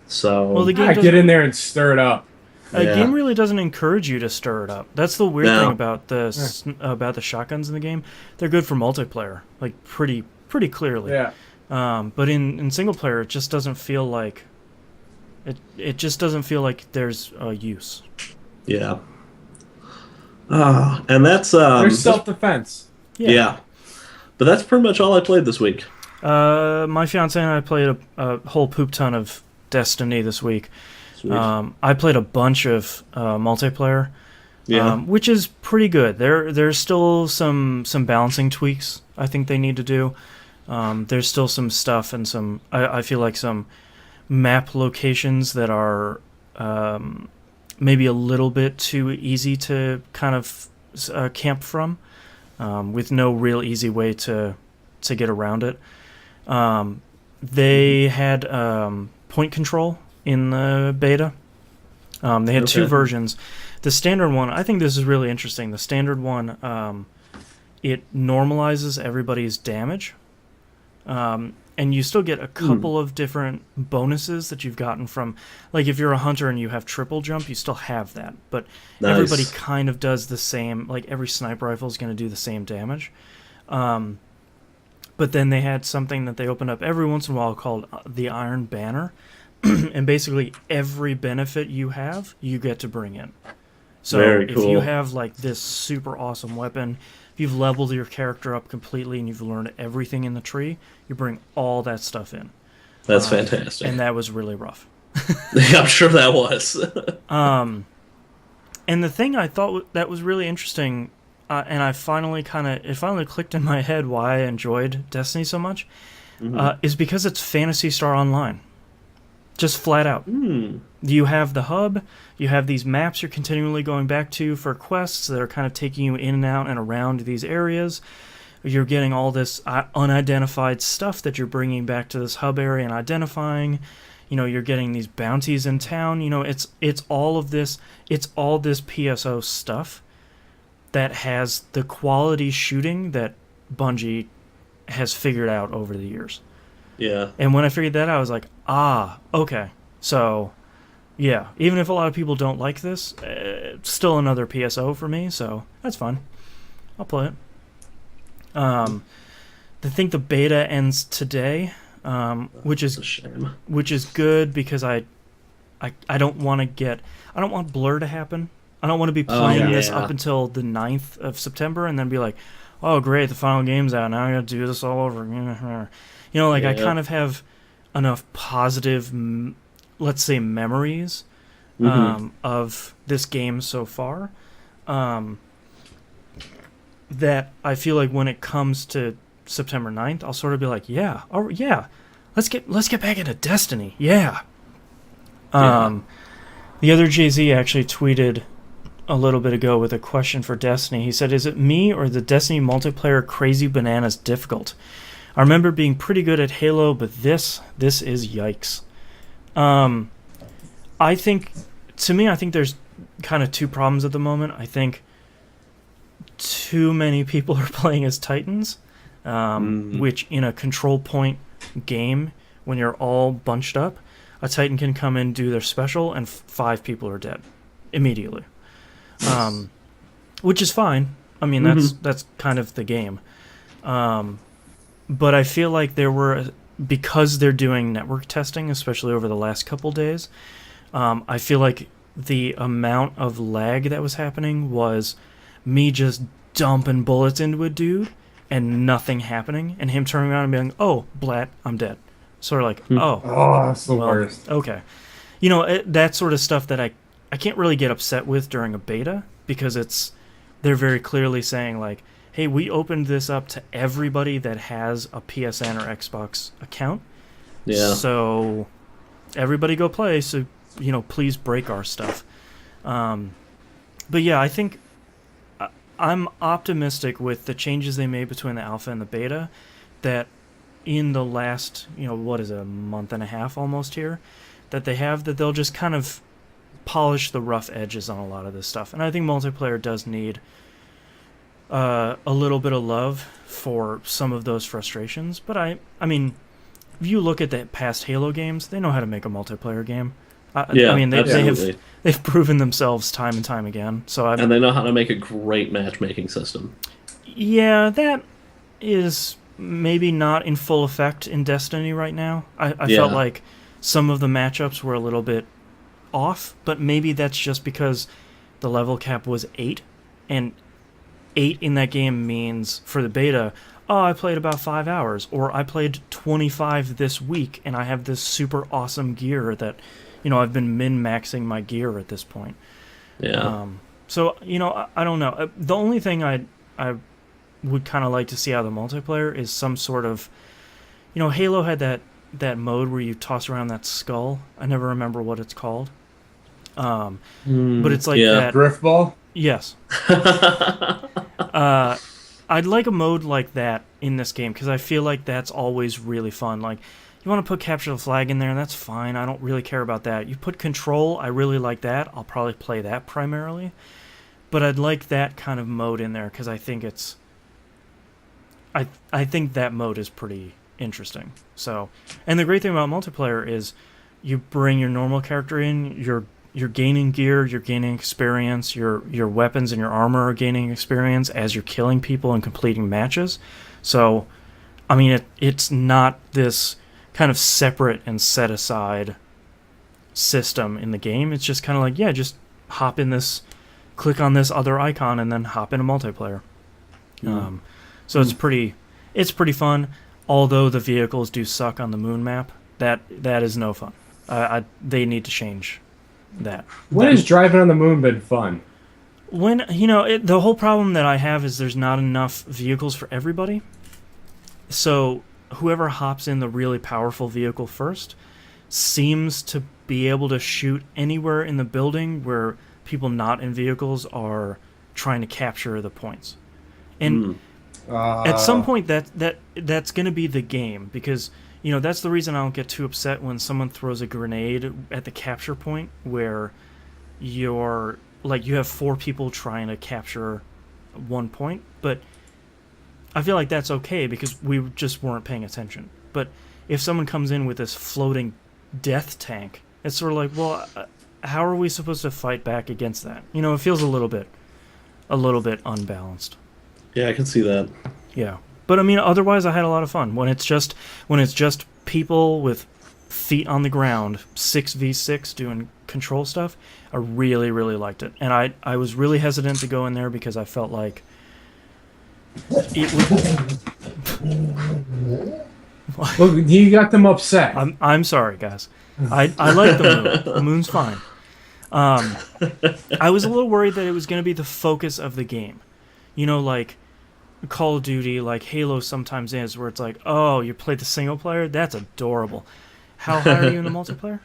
So well, the game get in there and stir it up. A game really doesn't encourage you to stir it up. That's the weird thing about the shotguns in the game. They're good for multiplayer, like pretty clearly. Yeah. But in single player, it just doesn't feel like it just doesn't feel like there's a use. Yeah. And that's there's self-defense. Yeah. But that's pretty much all I played this week. My fiance and I played a whole poop ton of Destiny this week. I played a bunch of multiplayer, which is pretty good. There's still some balancing tweaks I think they need to do. There's still some stuff and I feel like some map locations that are maybe a little bit too easy to kind of camp from, with no real easy way to get around it. They had point control in the beta. They had 2 versions. The standard one, I think this is really interesting. The standard one, it normalizes everybody's damage. And you still get a couple of different bonuses that you've gotten from, like if you're a hunter and you have triple jump, you still have that. But everybody kind of does the same, like every sniper rifle is going to do the same damage. But then they had something that they opened up every once in a while called the Iron Banner. And basically every benefit you have, you get to bring in. So if you have like this super awesome weapon, if you've leveled your character up completely and you've learned everything in the tree, you bring all that stuff in. That's fantastic. And that was really rough. Yeah, I'm sure that was. And the thing I thought that was really interesting, and it finally clicked in my head why I enjoyed Destiny so much, is because it's Phantasy Star Online. Just flat out. You have the hub, you have these maps you're continually going back to for quests that are kind of taking you in and out and around these areas. You're getting all this unidentified stuff that you're bringing back to this hub area and identifying. You're getting these bounties in town. It's all this PSO stuff that has the quality shooting that Bungie has figured out over the years. Yeah. And when I figured that out, I was like, okay. So, yeah, even if a lot of people don't like this, it's still another PSO for me, so that's fine. I'll play it. I think the beta ends today, which It's is a shame. good because I don't want Blur to happen. I don't want to be playing this yeah. up until the 9th of September and then be like, oh great, the final game's out, now I gotta do this all over. I Yeah. kind of have enough positive, let's say, memories of this game so far, that I feel like when it comes to September 9th, I'll sort of be like, yeah, oh yeah, let's get back into Destiny, yeah. The other Jay-Z actually tweeted a little bit ago with a question for Destiny. He said, is it me or the Destiny multiplayer crazy bananas difficult? I remember being pretty good at Halo, but this is yikes. I think there's kind of two problems at the moment. I think too many people are playing as Titans, which in a control point game, when you're all bunched up, a Titan can come in, do their special, and 5 people are dead immediately. Which is fine. I mean, that's kind of the game. But I feel like because they're doing network testing, especially over the last couple days, I feel like the amount of lag that was happening was me just dumping bullets into a dude and nothing happening, and him turning around and being, oh, blat, I'm dead. Sort of like, oh, that's the worst. Okay. That sort of stuff that I can't really get upset with during a beta, because they're very clearly saying, like, hey, we opened this up to everybody that has a PSN or Xbox account. Yeah. So everybody go play, so, please break our stuff. But yeah, I think I'm optimistic with the changes they made between the alpha and the beta, that in the last, a month and a half almost here, that they'll just kind of polish the rough edges on a lot of this stuff. And I think multiplayer does need a little bit of love for some of those frustrations. But I mean, if you look at the past Halo games, they know how to make a multiplayer game. Absolutely. They've proven themselves time and time again. And they know how to make a great matchmaking system. Yeah, that is maybe not in full effect in Destiny right now. I felt like some of the matchups were a little bit off, but maybe that's just because the level cap was 8, and 8 in that game means, for the beta, I played about 5 hours, or I played 25 this week, and I have this super awesome gear that, I've been min-maxing my gear at this point. Yeah. So, I don't know. The only thing I would kind of like to see out of the multiplayer is some sort of, Halo had that mode where you toss around that skull. I never remember what it's called. But it's like that Driftball? Yes. I'd like a mode like that in this game, because I feel like that's always really fun. Like, you want to put capture the flag in there, and that's fine. I don't really care about that. You put control, I really like that. I'll probably play that primarily. But I'd like that kind of mode in there, because I think I think that mode is pretty interesting. So, and the great thing about multiplayer is you bring your normal character in, you're gaining gear, you're gaining experience, your weapons and your armor are gaining experience as you're killing people and completing matches. So, I mean, it's not this kind of separate and set aside system in the game. It's just kind of like, just hop in this, click on this other icon, and then hop into multiplayer. So it's pretty fun. Although the vehicles do suck on the moon map, that is no fun. They need to change that. When has driving on the moon been fun? When the whole problem that I have is there's not enough vehicles for everybody. So whoever hops in the really powerful vehicle first seems to be able to shoot anywhere in the building where people not in vehicles are trying to capture the points. And at some point that's going to be the game, because that's the reason I don't get too upset when someone throws a grenade at the capture point where you have 4 people trying to capture 1 point. But I feel like that's okay because we just weren't paying attention. But if someone comes in with this floating death tank, it's sort of like, well, how are we supposed to fight back against that? It feels a little bit unbalanced. Yeah, I can see that. Yeah. But I mean, otherwise, I had a lot of fun. When it's just people with feet on the ground, 6v6 doing control stuff, I really, really liked it. And I was really hesitant to go in there because I felt like it would... Look, you got them upset. I'm sorry, guys. I like the moon. The moon's fine. I was a little worried that it was going to be the focus of the game. You know, like Call of Duty, like Halo sometimes is, where it's like, oh, you play the single player? That's adorable. How high are you in the multiplayer?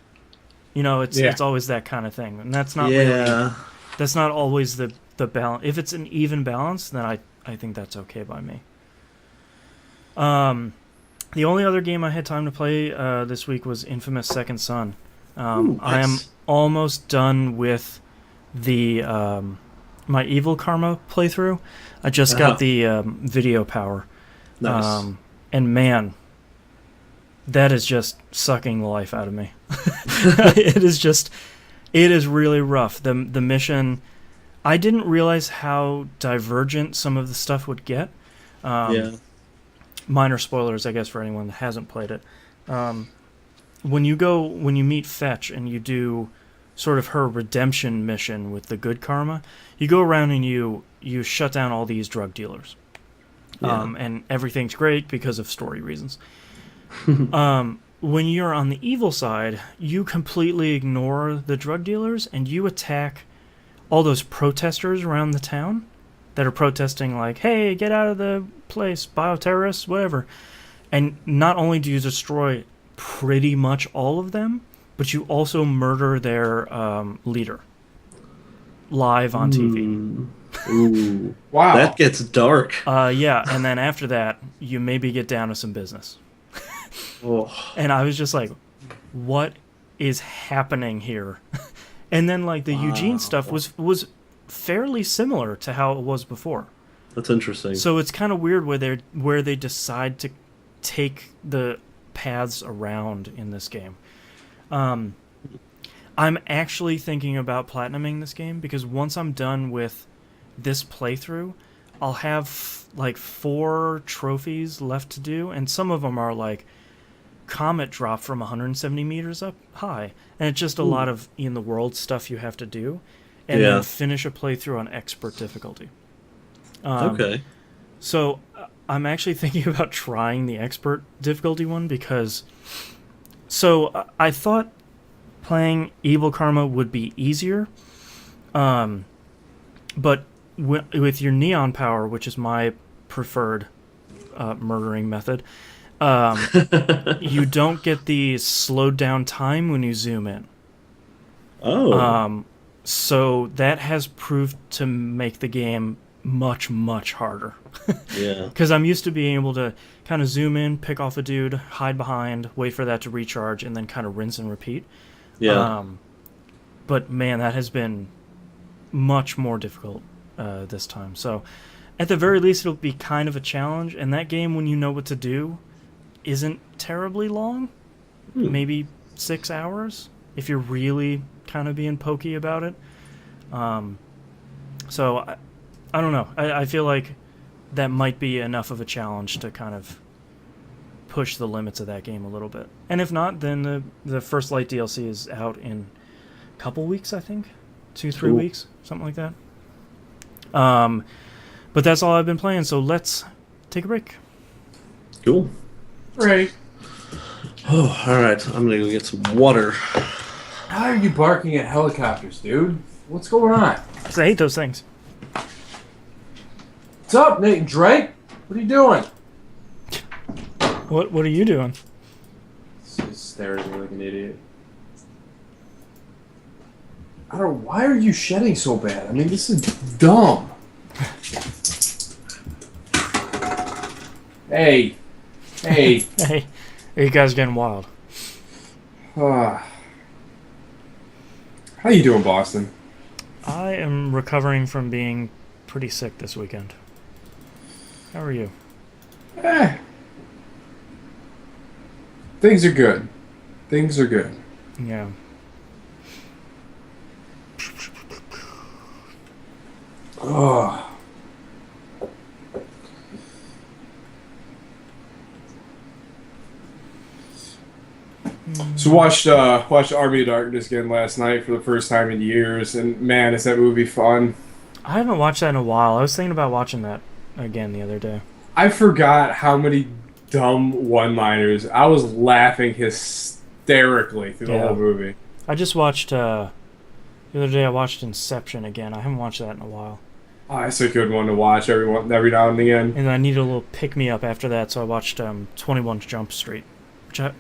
You know, it's always that kind of thing. And that's not really... That's not always the balance. If it's an even balance, then I think that's okay by me. The only other game I had time to play this week was Infamous Second Son. Ooh, I am almost done with the my Evil Karma playthrough. I just got the video power. Nice. And man, that is just sucking the life out of me. It is really rough. The mission, I didn't realize how divergent some of the stuff would get. Minor spoilers, I guess, for anyone that hasn't played it. When you meet Fetch and you do sort of her redemption mission with the good karma, you go around and you shut down all these drug dealers. And everything's great because of story reasons. When you're on the evil side, you completely ignore the drug dealers and you attack all those protesters around the town that are protesting like, hey, get out of the place, bioterrorists, whatever. And not only do you destroy pretty much all of them, but you also murder their leader live on TV. Ooh. Wow. That gets dark. Yeah, and then after that, you maybe get down to some business. And I was just like, what is happening here? And then like the Eugene stuff was fairly similar to how it was before. That's interesting. So it's kind of weird where they decide to take the paths around in this game. I'm actually thinking about platinuming this game because once I'm done with this playthrough, I'll have like 4 trophies left to do, and some of them are like comet drop from 170 meters up high, and it's just a lot of in the world stuff you have to do, and then finish a playthrough on expert difficulty. Okay. So I'm actually thinking about trying the expert difficulty one because I thought playing Evil Karma would be easier, but with your neon power, which is my preferred murdering method, you don't get the slowed down time when you zoom in. So that has proved to make the game much, much harder. Because I'm used to being able to kind of zoom in, pick off a dude, hide behind, wait for that to recharge, and then kind of rinse and repeat. But man, that has been much more difficult this time. So at the very least, it'll be kind of a challenge. And that game, when you know what to do, isn't terribly long. Maybe 6 hours if you're really kind of being pokey about it. So I don't know. I feel like that might be enough of a challenge to kind of push the limits of that game a little bit. And if not, then the First Light DLC is out in a couple weeks, I think. 2-3 weeks, something like that. But that's all I've been playing, so let's take a break. Cool. Right. Oh, all right. I'm gonna go get some water. Why are you barking at helicopters, dude? What's going on? 'Cause I hate those things. What's up, Nate and Drake? What are you doing? What are you doing? Just staring at me like an idiot. I don't know. Why are you shedding so bad? I mean, this is dumb. Hey. Hey, you guys getting wild. How you doing, Boston? I am recovering from being pretty sick this weekend. How are you? Things are good. Things are good. Yeah. So watched Army of Darkness again last night for the first time in years, and man, is that movie fun. I haven't watched that in a while. I was thinking about watching that again the other day. I forgot how many dumb one-liners. I was laughing hysterically through the whole movie. I just watched the other day. I watched Inception again. I haven't watched that in a while. Oh, it's a good one to watch every now and again. And I needed a little pick-me-up after that, so I watched 21 Jump Street, which I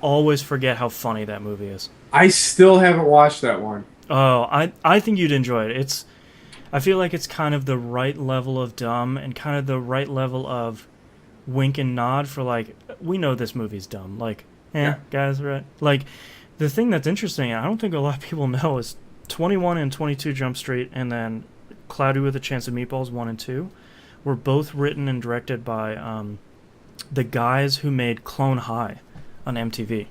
always forget how funny that movie is. I still haven't watched that one. Oh, I think you'd enjoy it. I feel like it's kind of the right level of dumb and kind of the right level of wink and nod for, like, we know this movie's dumb. Like, guys, right? Like, the thing that's interesting, and I don't think a lot of people know, is 21 and 22 Jump Street and then Cloudy with a Chance of Meatballs 1 and 2 were both written and directed by the guys who made Clone High on MTV.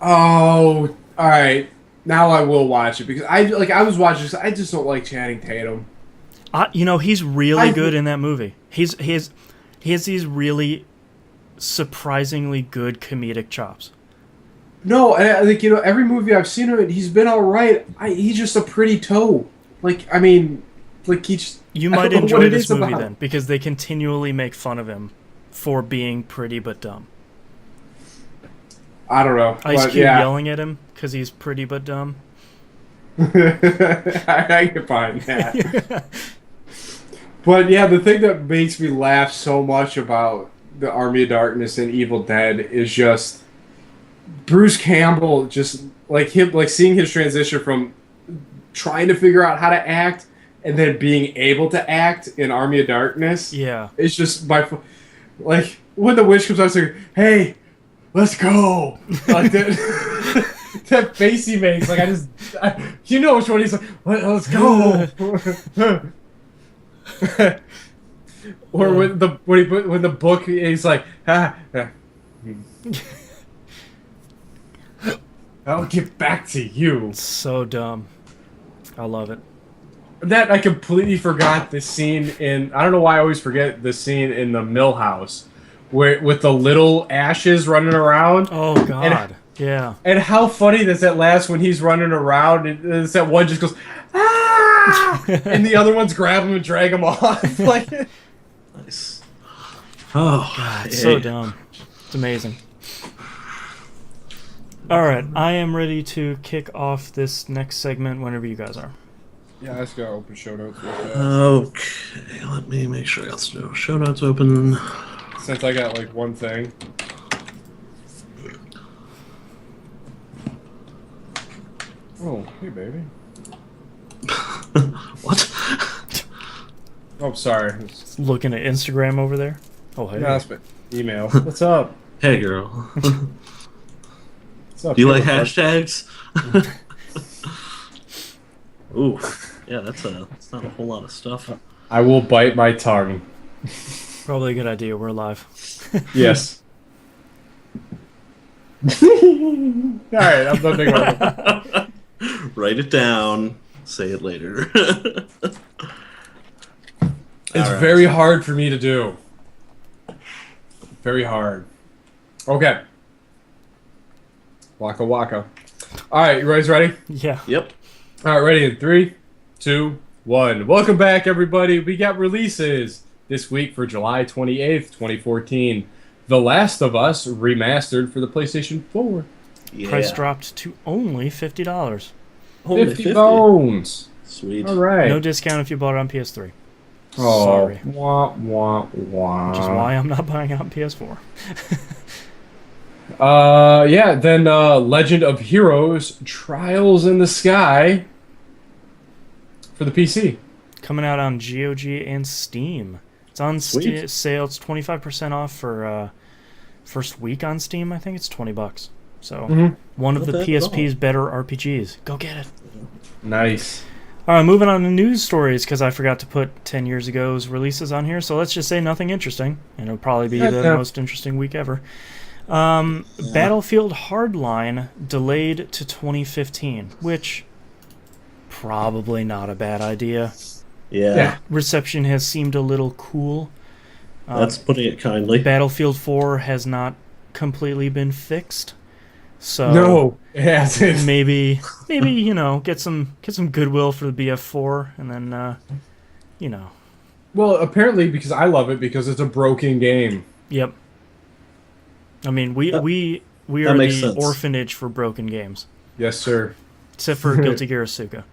Oh, all right. Now I will watch it because I was watching. I just don't like Channing Tatum. He's really good in that movie. He has these really surprisingly good comedic chops. No, I think every movie I've seen him in, he's been all right. He's just a pretty toe. Like I mean, like he just. You might enjoy this movie then because they continually make fun of him for being pretty but dumb. I don't know. Ice Cube yelling at him because he's pretty but dumb. I can find that. But yeah, the thing that makes me laugh so much about the Army of Darkness and Evil Dead is just Bruce Campbell, just like him, like seeing his transition from trying to figure out how to act and then being able to act in Army of Darkness. Yeah, it's just like when the witch comes out saying, "Hey, let's go!" Like that, that face he makes. Like you know which one he's like. Let's go. Or when the book he's like, I'll get back to you. It's so dumb. I love it. That I completely forgot the scene in. I don't know why I always forget the scene in the Mill House, where with the little ashes running around. Oh God. Yeah. And how funny does that last when he's running around and that one just goes, ah! And the other ones grab him and drag him off. Like, nice. Oh, God, it's so dumb. It's amazing. All right, I am ready to kick off this next segment whenever you guys are. Yeah, let's go open show notes. Okay, let me make sure I got show notes open. Since I got like one thing. Oh, hey, baby. What? Oh, sorry. Looking at Instagram over there. Oh, hey. No, email. What's up? Hey, girl. What's up? Do you like hashtags? Ooh, yeah, that's not a whole lot of stuff. I will bite my tongue. Probably a good idea. We're live. Yes. All right, I'm done thinking about it. Write it down. Say it later. It's very hard for me to do. Very hard. Okay. Waka waka. All right, you guys ready? Yeah. Yep. All right, ready in 3, 2, 1. Welcome back, everybody. We got releases this week for July 28th, 2014. The Last of Us remastered for the PlayStation 4. Yeah. Price dropped to only $50. Only 50 bones. Sweet. All right. No discount if you bought it on PS3. Oh, sorry. Wah, wah, wah. Which is why I'm not buying it on PS4. Yeah, then Legend of Heroes Trials in the Sky for the PC. Coming out on GOG and Steam. It's on sale. It's 25% off for first week on Steam. I think it's $20. So one of the PSP's better RPGs. Go get it. Nice. All right, moving on to news stories because I forgot to put 10 years ago's releases on here. So let's just say nothing interesting, and it'll probably be the most interesting week ever. Battlefield Hardline delayed to 2015, which probably not a bad idea. Yeah. Reception has seemed a little cool. That's putting it kindly. Battlefield 4 has not completely been fixed. So No, it hasn't. maybe get some goodwill for the BF4, and then you know, Well, apparently because I love it because it's a broken game. yep. I mean, we That- we that are makes the sense. orphanage for broken games, Yes, sir. except for Guilty Gear Asuka.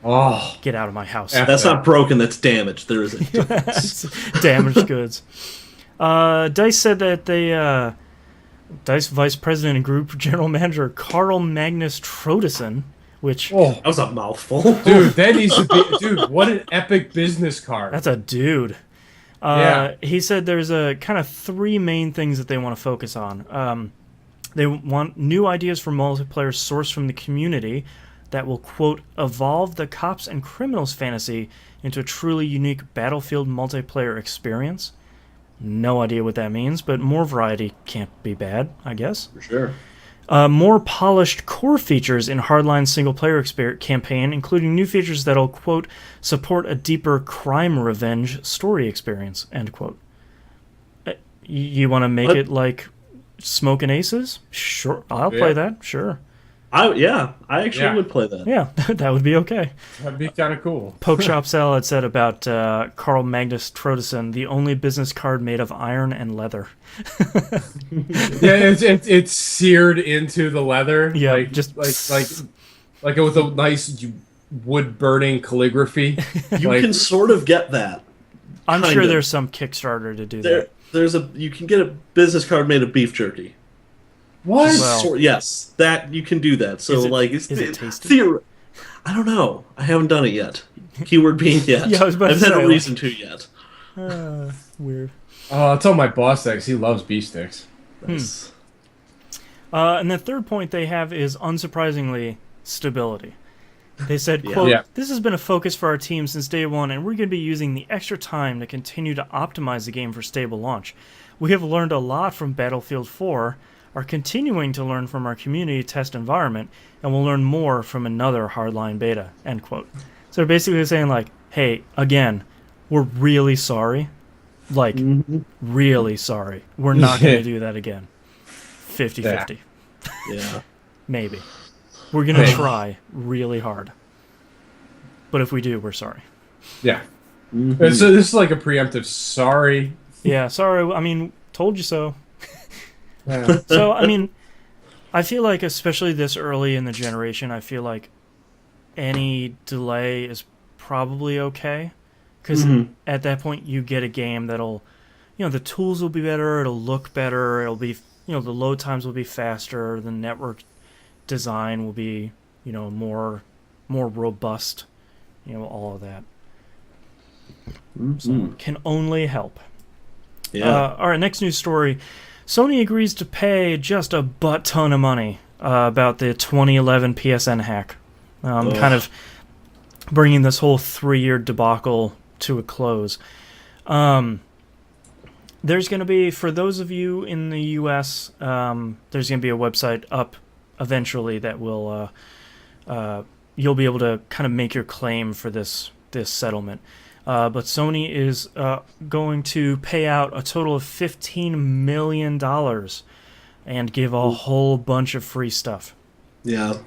Oh, Get out of my house. F- That's not broken. That's damaged. There is a difference. It's damaged goods. Dice said that Dice Vice President and Group General Manager Carl Magnus Trotison, which oh, That was a mouthful. dude, that needs to be. Dude, what an epic business card. that's a dude. Yeah. He said there's a kind of three main things that they want to focus on. They want new ideas for multiplayer sourced from the community that will, quote, evolve the cops and criminals fantasy into a truly unique Battlefield multiplayer experience. No idea what that means, but more variety can't be bad, I guess. For sure. More polished core features in Hardline's single-player campaign, including new features that'll, quote, support a deeper crime revenge story experience, end quote. You want to make What? it like Smoking Aces? Sure, I'll play that, sure. I actually Yeah. would play that. Yeah, that would be okay. That'd be kind of cool. Poke Shop Salad said about Carl Magnus Trotison, the only business card made of iron and leather. Yeah, it's seared into the leather. Yeah, like, just- like with a nice wood burning calligraphy. You Like- can sort of get that. I'm Kind sure of. there's some Kickstarter to do There, that. you can get a business card made of beef jerky. What? Well- Yes, that you can do that. So Is it- like, is it tasty? I don't know. I haven't done it yet. Keyword being yet. Yeah, I was about I've to had say, a like- reason to yet. Weird. I'll tell my boss that 'cause he loves beef sticks. Nice. And the third point they have is, unsurprisingly, stability. They said, Yeah. quote, Yeah. this has been a focus for our team since day one, and we're going to be using the extra time to continue to optimize the game for stable launch. We have learned a lot from Battlefield 4, are continuing to learn from our community test environment, and will learn more from another hardline beta, end quote. So they're basically saying, like, hey, again, we're really sorry. Like, really sorry. We're not going to do that again. 50-50. Yeah. Maybe. We're going to Hey. try really hard. But if we do, we're sorry. Yeah. And so this is like a preemptive sorry. Yeah, sorry. I mean, told you so. Yeah. So, I mean, I feel like, especially this early in the generation, I feel like any delay is probably okay. Because at that point, you get a game that'll, the tools will be better, it'll look better, it'll be, the load times will be faster, the network design will be, more robust, all of that. So, can only help. Yeah. All right, next news story. Sony agrees to pay just a butt ton of money about the 2011 PSN hack. Kind of bringing this whole 3-year debacle to a close. There's going to be, for those of you in the U.S., there's going to be a website up eventually that will, you'll be able to kind of make your claim for this settlement. But Sony is going to pay out a total of $15 million and give a whole bunch of free stuff. Yeah.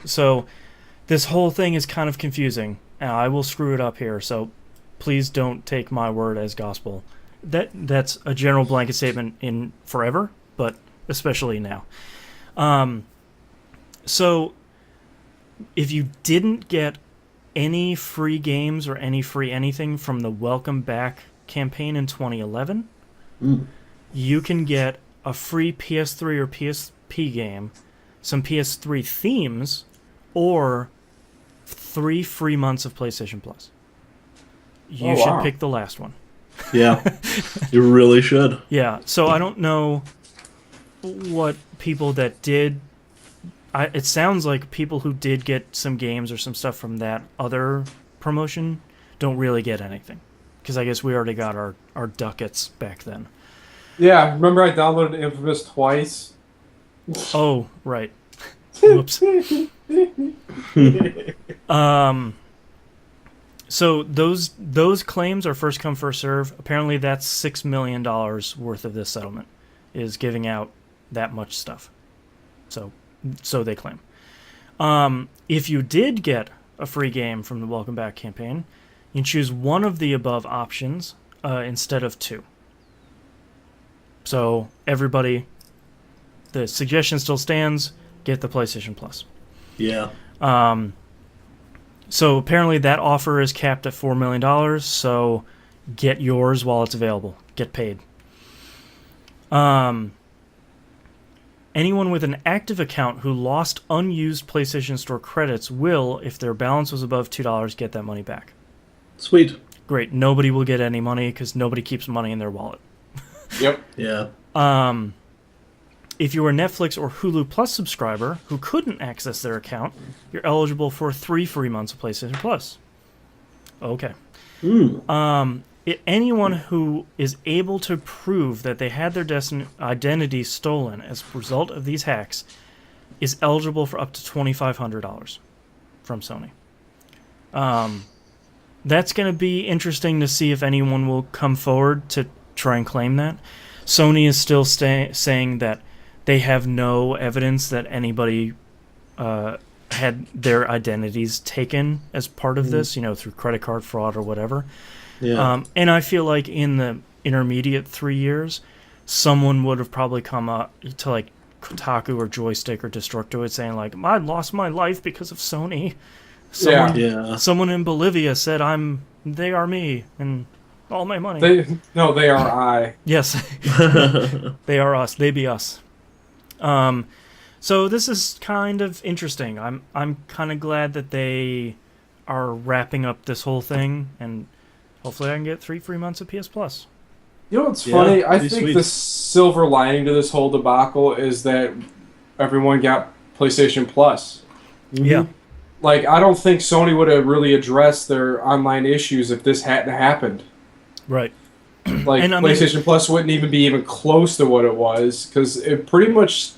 So this whole thing is kind of confusing. I will screw it up here, so please don't take my word as gospel. That's a general blanket statement in forever, but especially now. So if you didn't get any free games or any free anything from the Welcome Back campaign in 2011, you can get a free PS3 or PSP game, some PS3 themes, or 3 free months of PlayStation Plus. You should pick the last one. Yeah. You really should. Yeah, so I don't know what people that did... it sounds like people who did get some games or some stuff from that other promotion don't really get anything. Because I guess we already got our ducats back then. Yeah, remember I downloaded Infamous twice? Oh, right. Whoops. So those claims are first come, first serve. Apparently that's $6 million worth of this settlement, is giving out that much stuff. So they claim. If you did get a free game from the Welcome Back campaign, you can choose one of the above options instead of two. So everybody, the suggestion still stands, get the PlayStation Plus. Yeah. So apparently that offer is capped at $4 million, so get yours while it's available. Get paid. Anyone with an active account who lost unused PlayStation Store credits will, if their balance was above $2, get that money back. Sweet. Great. Nobody will get any money because nobody keeps money in their wallet. Yep. Yeah. If you were a Netflix or Hulu Plus subscriber who couldn't access their account, you're eligible for 3 free months of PlayStation Plus. Okay. Anyone who is able to prove that they had their identity stolen as a result of these hacks is eligible for up to $2,500 from Sony. That's going to be interesting to see if anyone will come forward to try and claim that. Sony is still saying that they have no evidence that anybody had their identities taken as part of this, through credit card fraud or whatever. Yeah. And I feel like in the intermediate 3 years, someone would have probably come up to like Kotaku or Joystick or Destructoid saying like, I lost my life because of Sony. Someone in Bolivia said they are me and all my money. They are I. Yes. They are us. They be us. So this is kind of interesting. I'm kind of glad that they are wrapping up this whole thing, and hopefully I can get 3 free months of PS Plus. You know what's funny? I think sweet. the silver lining to this whole debacle is that everyone got PlayStation Plus. Mm-hmm. Yeah. Like, I don't think Sony would have really addressed their online issues if this hadn't happened. Right. Like, And, PlayStation Plus wouldn't even be even close to what it was, because it pretty much,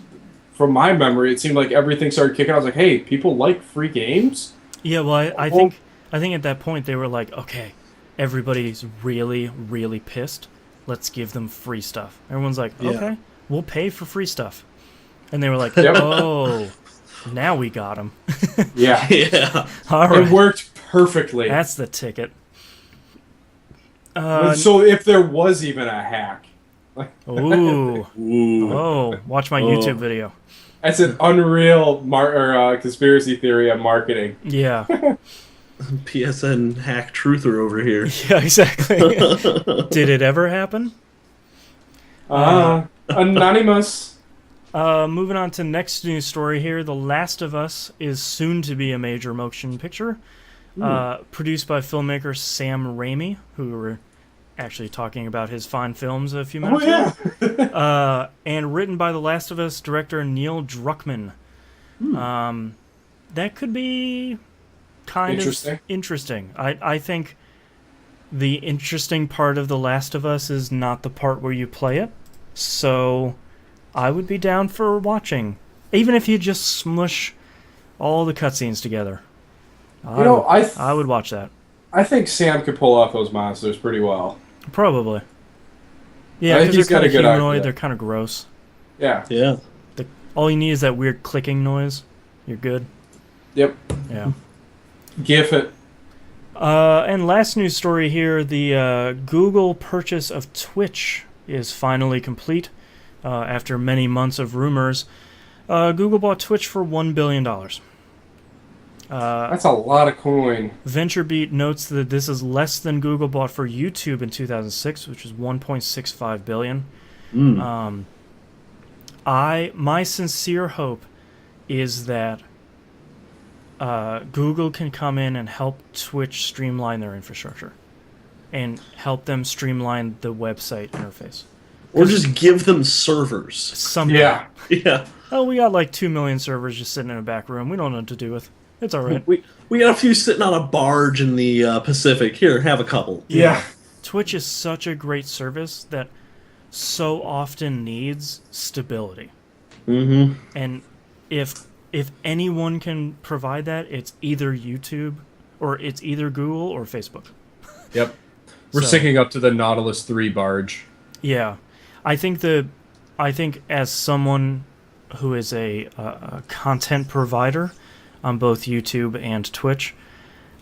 from my memory, it seemed like everything started kicking out. I was like, hey, people like free games? Yeah, well, I think at that point they were like, okay, everybody's really, really pissed. Let's give them free stuff. Everyone's like, okay, we'll pay for free stuff. And they were like, oh, now we got them. Yeah. Yeah. All right. It worked perfectly. That's the ticket. So if there was even a hack. Ooh. Ooh. Oh, watch my YouTube video. That's an unreal conspiracy theory on marketing. Yeah. PSN hack truther over here. Yeah, exactly. Did it ever happen? Anonymous. Moving on to next news story here. The Last of Us is soon to be a major motion picture. Produced by filmmaker Sam Raimi, who we were actually talking about his fine films a few minutes ago. And written by The Last of Us director Neil Druckmann. That could be kind of interesting. I think the interesting part of The Last of Us is not the part where you play it. So I would be down for watching. Even if you just smush all the cutscenes together. I would watch that. I think Sam could pull off those monsters pretty well. Probably. Yeah, because they're kind of humanoid. They're kind of gross. Yeah. Yeah. All you need is that weird clicking noise. You're good. Yep. Yeah. GIF it. And last news story here, the Google purchase of Twitch is finally complete. After many months of rumors, Google bought Twitch for $1 billion. That's a lot of coin. VentureBeat notes that this is less than Google bought for YouTube in 2006, which was $1.65 billion. My sincere hope is that Google can come in and help Twitch streamline their infrastructure and help them streamline the website interface. Or just give them servers. Something. Yeah. Yeah. Oh, we got like 2 million servers just sitting in a back room. We don't know what to do with. It's all right. We got a few sitting on a barge in the Pacific. Here, have a couple. Yeah. Twitch is such a great service that so often needs stability. Mm-hmm. And if anyone can provide that, it's either YouTube or it's either Google or Facebook. Yep. We're syncing up to the Nautilus 3 barge. Yeah. I think as someone who is a content provider on both YouTube and Twitch,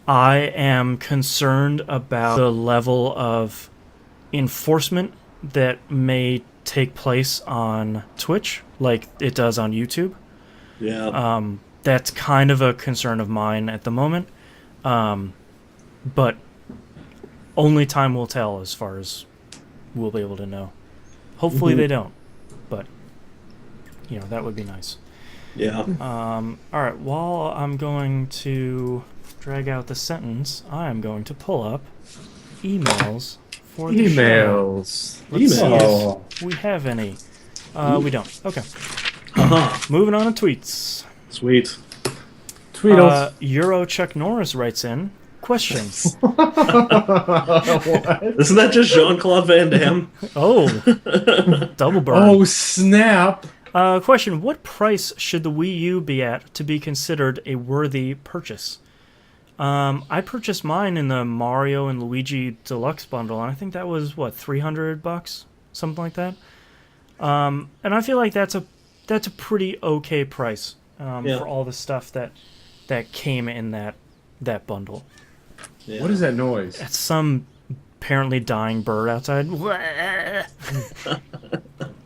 I am concerned about the level of enforcement that may take place on Twitch like it does on YouTube. Yeah. That's kind of a concern of mine at the moment. But only time will tell as far as we'll be able to know. Hopefully they don't. But, that would be nice. Yeah. All right, while I'm going to drag out the sentence, I am going to pull up emails for the show. Let's see if we have any. We don't. Okay. Moving on to tweets. Sweet. Tweedles. Euro Chuck Norris writes in, question. What? Isn't that just Jean-Claude Van Damme? Oh, double burn. Oh, snap. Question, what price should the Wii U be at to be considered a worthy purchase? I purchased mine in the Mario and Luigi Deluxe bundle, and I think that was, $300? Something like that. And I feel like that's a pretty okay price for all the stuff that came in that bundle. Yeah. What is that noise? That's some apparently dying bird outside.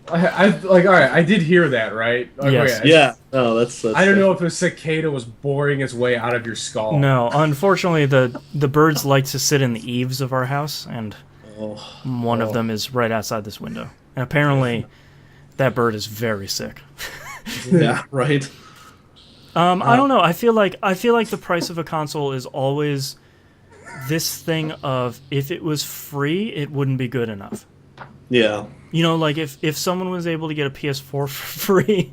I like. All right, I did hear that, right? Okay, Yes. Yeah. Oh, that's I don't know if a cicada was boring its way out of your skull. No, unfortunately, the birds like to sit in the eaves of our house, and one of them is right outside this window. And apparently, that bird is very sick. Yeah. Right. I don't know. I feel like the price of a console is always this thing of if it was free, it wouldn't be good enough. Yeah. Like if someone was able to get a PS4 for free,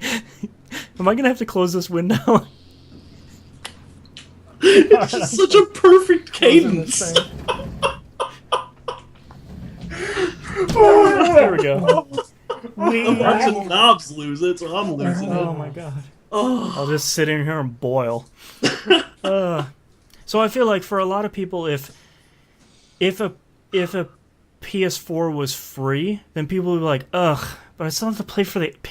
am I gonna have to close this window? It's just such a perfect cadence. There we go. I'm watching Knobs lose it, so I'm losing it. Oh my god. I'll just sit in here and boil. So I feel like for a lot of people, if a PS4 was free, then people would be like, ugh, but I still have to pay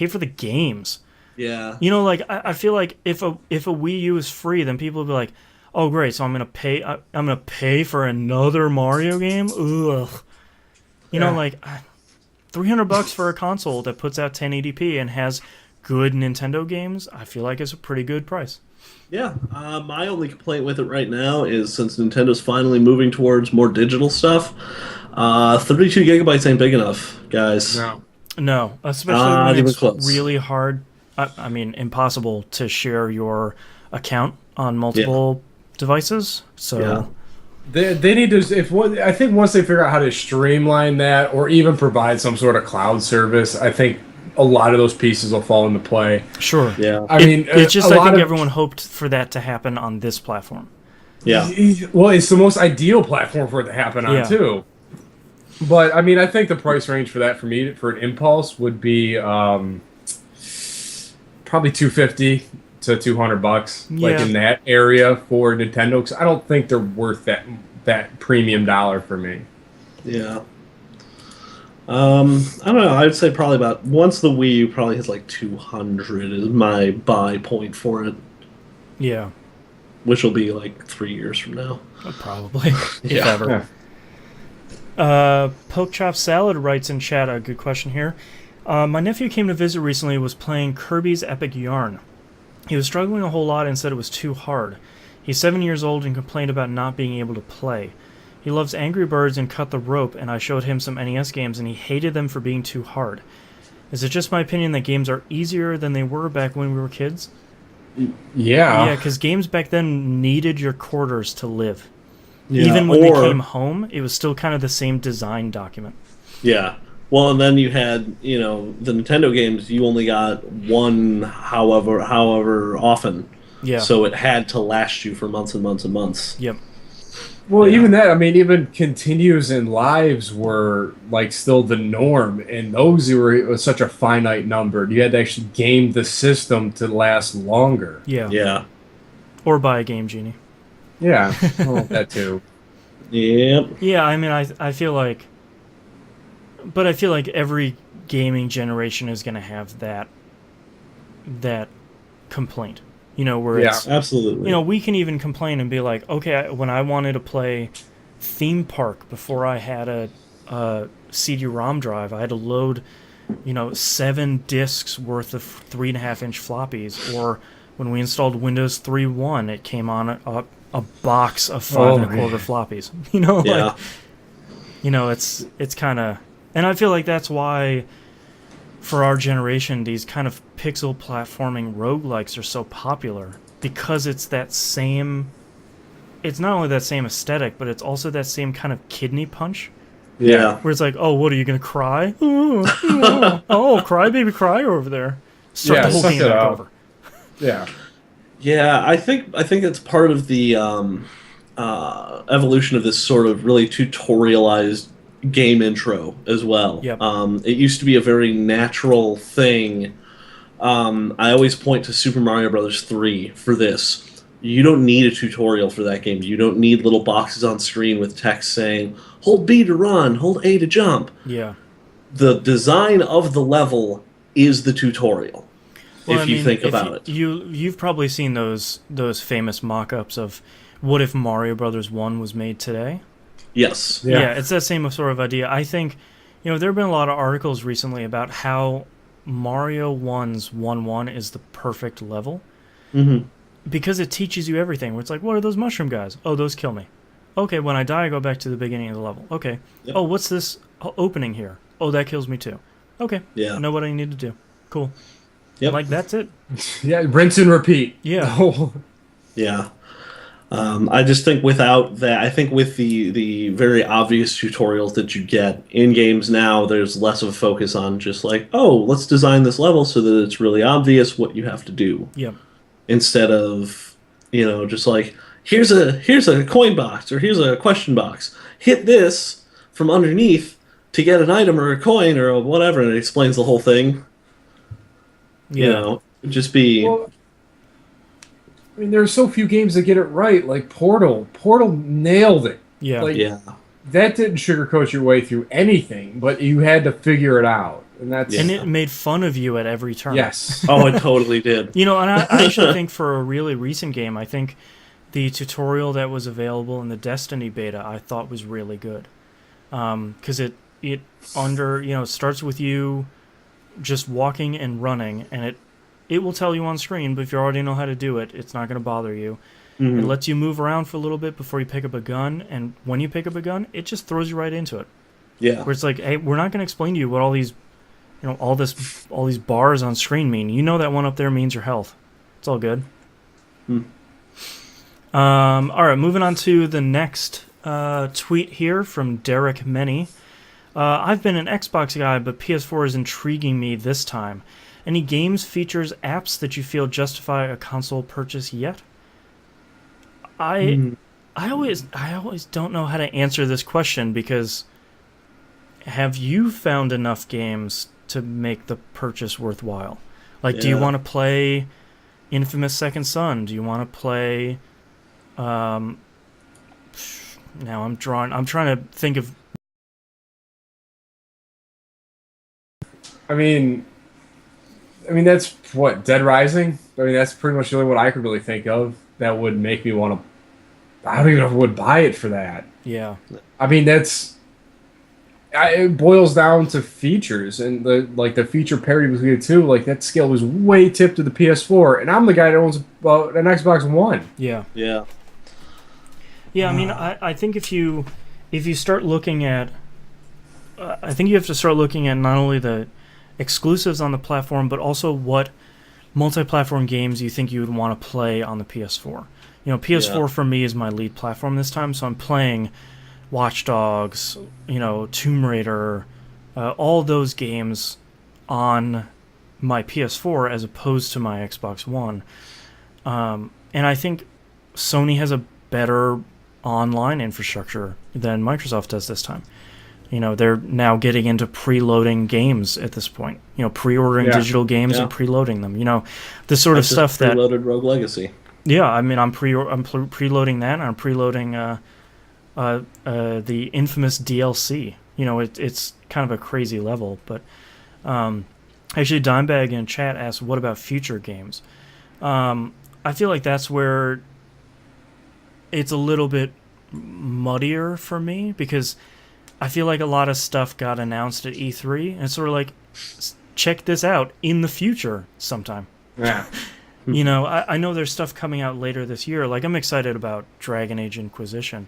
for the games. Yeah. I feel like if a Wii U is free, then people would be like, oh great, so I'm gonna pay for another Mario game. Ugh. $300 for a console that puts out 1080p and has good Nintendo games, I feel like it's a pretty good price. Yeah, my only complaint with it right now is since Nintendo's finally moving towards more digital stuff, 32 gigabytes ain't big enough, guys. No, especially when it's close. really hard, impossible to share your account on multiple devices. So yeah. They need to, I think once they figure out how to streamline that or even provide some sort of cloud service, I think a lot of those pieces will fall into play. Sure. Yeah. I think everyone hoped for that to happen on this platform. Yeah. Well, it's the most ideal platform for it to happen on, too. But, I think the price range for that for me, for an Impulse, would be probably $250 to $200, like in that area for Nintendo, because I don't think they're worth that premium dollar for me. Yeah. I don't know. I'd say probably about once the Wii U probably hits like 200 is my buy point for it. Yeah. Which will be like 3 years from now. Probably, if ever. Poke Chop Salad writes in chat a good question here. My nephew came to visit recently and was playing Kirby's Epic Yarn. He was struggling a whole lot and said it was too hard. He's 7 years old and complained about not being able to play. He loves Angry Birds and Cut the Rope, and I showed him some NES games and he hated them for being too hard. Is it just my opinion that games are easier than they were back when we were kids? Yeah. Yeah, because games back then needed your quarters to live. Yeah, even when they came home, it was still kind of the same design document. Yeah. Well, and then you had, the Nintendo games, you only got one however often. Yeah. So it had to last you for months and months and months. Yep. Well, even that, even continues and lives were, still the norm, and those were such a finite number. You had to actually game the system to last longer. Yeah. Yeah. Or buy a Game Genie. Yeah, that too. Yep. Yeah, I feel like... But I feel like every gaming generation is going to have that that complaint. Where it's Absolutely. we can even complain and be like, okay, when I wanted to play Theme Park before I had a CD-ROM drive, I had to load 7 discs worth of 3.5-inch floppies. Or when we installed Windows 3.1, it came on a box of 5.25 floppies. It's kind of, and I feel like that's why for our generation these kind of pixel platforming roguelikes are so popular, because it's that same, it's not only that same aesthetic, but it's also that same kind of kidney punch. Yeah. Where it's like, oh, what are you gonna cry? Oh, cry baby, cry over there. Start the whole game back over. Yeah. Yeah, I think it's part of the evolution of this sort of really tutorialized game intro as well. Yep. It used to be a very natural thing. I always point to Super Mario Brothers 3 for this. You don't need a tutorial for that game. You don't need little boxes on screen with text saying, hold B to run, hold A to jump. Yeah. The design of the level is the tutorial. Well, if you think about it. You've probably seen those famous mock-ups of what if Mario Brothers 1 was made today? Yes. Yeah, it's that same sort of idea. I think, there have been a lot of articles recently about how Mario 1's 1-1 is the perfect level. Mm-hmm. Because it teaches you everything. Where it's like, what are those mushroom guys? Oh, those kill me. Okay, when I die, I go back to the beginning of the level. Okay. Yep. Oh, what's this opening here? Oh, that kills me too. Okay. Yeah. I know what I need to do. Cool. Yep. Like, that's it. Yeah, rinse and repeat. Yeah. Yeah. I just think without that, I think with the very obvious tutorials that you get in games now, there's less of a focus on just like, oh, let's design this level so that it's really obvious what you have to do. Yep. Instead of, just like, here's a coin box or here's a question box. Hit this from underneath to get an item or a coin or whatever, and it explains the whole thing. Yeah. Just be... Well, I mean, there are so few games that get it right. Like Portal. Portal nailed it. Yeah. That didn't sugarcoat your way through anything, but you had to figure it out. And it made fun of you at every turn. Yes. Oh, it totally did. And I actually think for a really recent game, I think the tutorial that was available in the Destiny beta I thought was really good. Because it starts with you just walking and running, and it will tell you on screen, but if you already know how to do it, it's not going to bother you. Mm-hmm. It lets you move around for a little bit before you pick up a gun, and when you pick up a gun, it just throws you right into it. Yeah. Where it's like, hey, we're not going to explain to you what all these these bars on screen mean. You know that one up there means your health. It's all good. All right, moving on to the next tweet here from Derek Many. I've been an Xbox guy, but PS4 is intriguing me this time. Any games, features, apps that you feel justify a console purchase yet? I always don't know how to answer this question, because have you found enough games to make the purchase worthwhile? Like, do you want to play Infamous Second Son? Do you want to play... now I'm trying to think of... I mean, that's what, Dead Rising? I mean, that's pretty much the only one I could really think of that would make me want to... I don't even know if I would buy it for that. Yeah. I mean, it boils down to features, and the feature parity between the two. Like, that scale was way tipped to the PS4, and I'm the guy that owns an Xbox One. Yeah. Yeah. Yeah, I mean, I think if you start looking at... I think you have to start looking at not only the exclusives on the platform, but also what multi-platform games you think you would want to play on the PS4. PS4 for me is my lead platform this time, so I'm playing Watch Dogs, Tomb Raider, all those games on my PS4 as opposed to my Xbox One. And I think Sony has a better online infrastructure than Microsoft does this time. They're now getting into preloading games at this point. Pre-ordering digital games and preloading them. The sort of stuff that preloaded Rogue Legacy. Yeah, I mean, I'm preloading that, and I'm preloading the infamous DLC. It's kind of a crazy level, but Actually, Dimebag in chat asked, what about future games? I feel like that's where it's a little bit muddier for me, because I feel like a lot of stuff got announced at E3, and it's sort of like, check this out in the future sometime. Yeah. You know, I know there's stuff coming out later this year. Like, I'm excited about Dragon Age Inquisition.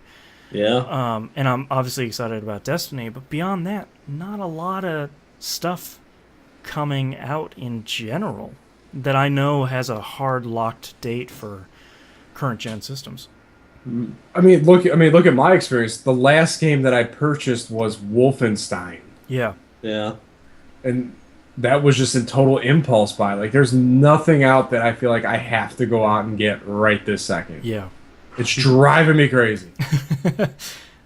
Yeah. And I'm obviously excited about Destiny, but beyond that, not a lot of stuff coming out in general that I know has a hard locked date for current gen systems. I mean, look at my experience. The last game that I purchased was Wolfenstein. Yeah. Yeah. And that was just in total impulse buy. Like, there's nothing out that I feel like I have to go out and get right this second. Yeah. It's driving me crazy. I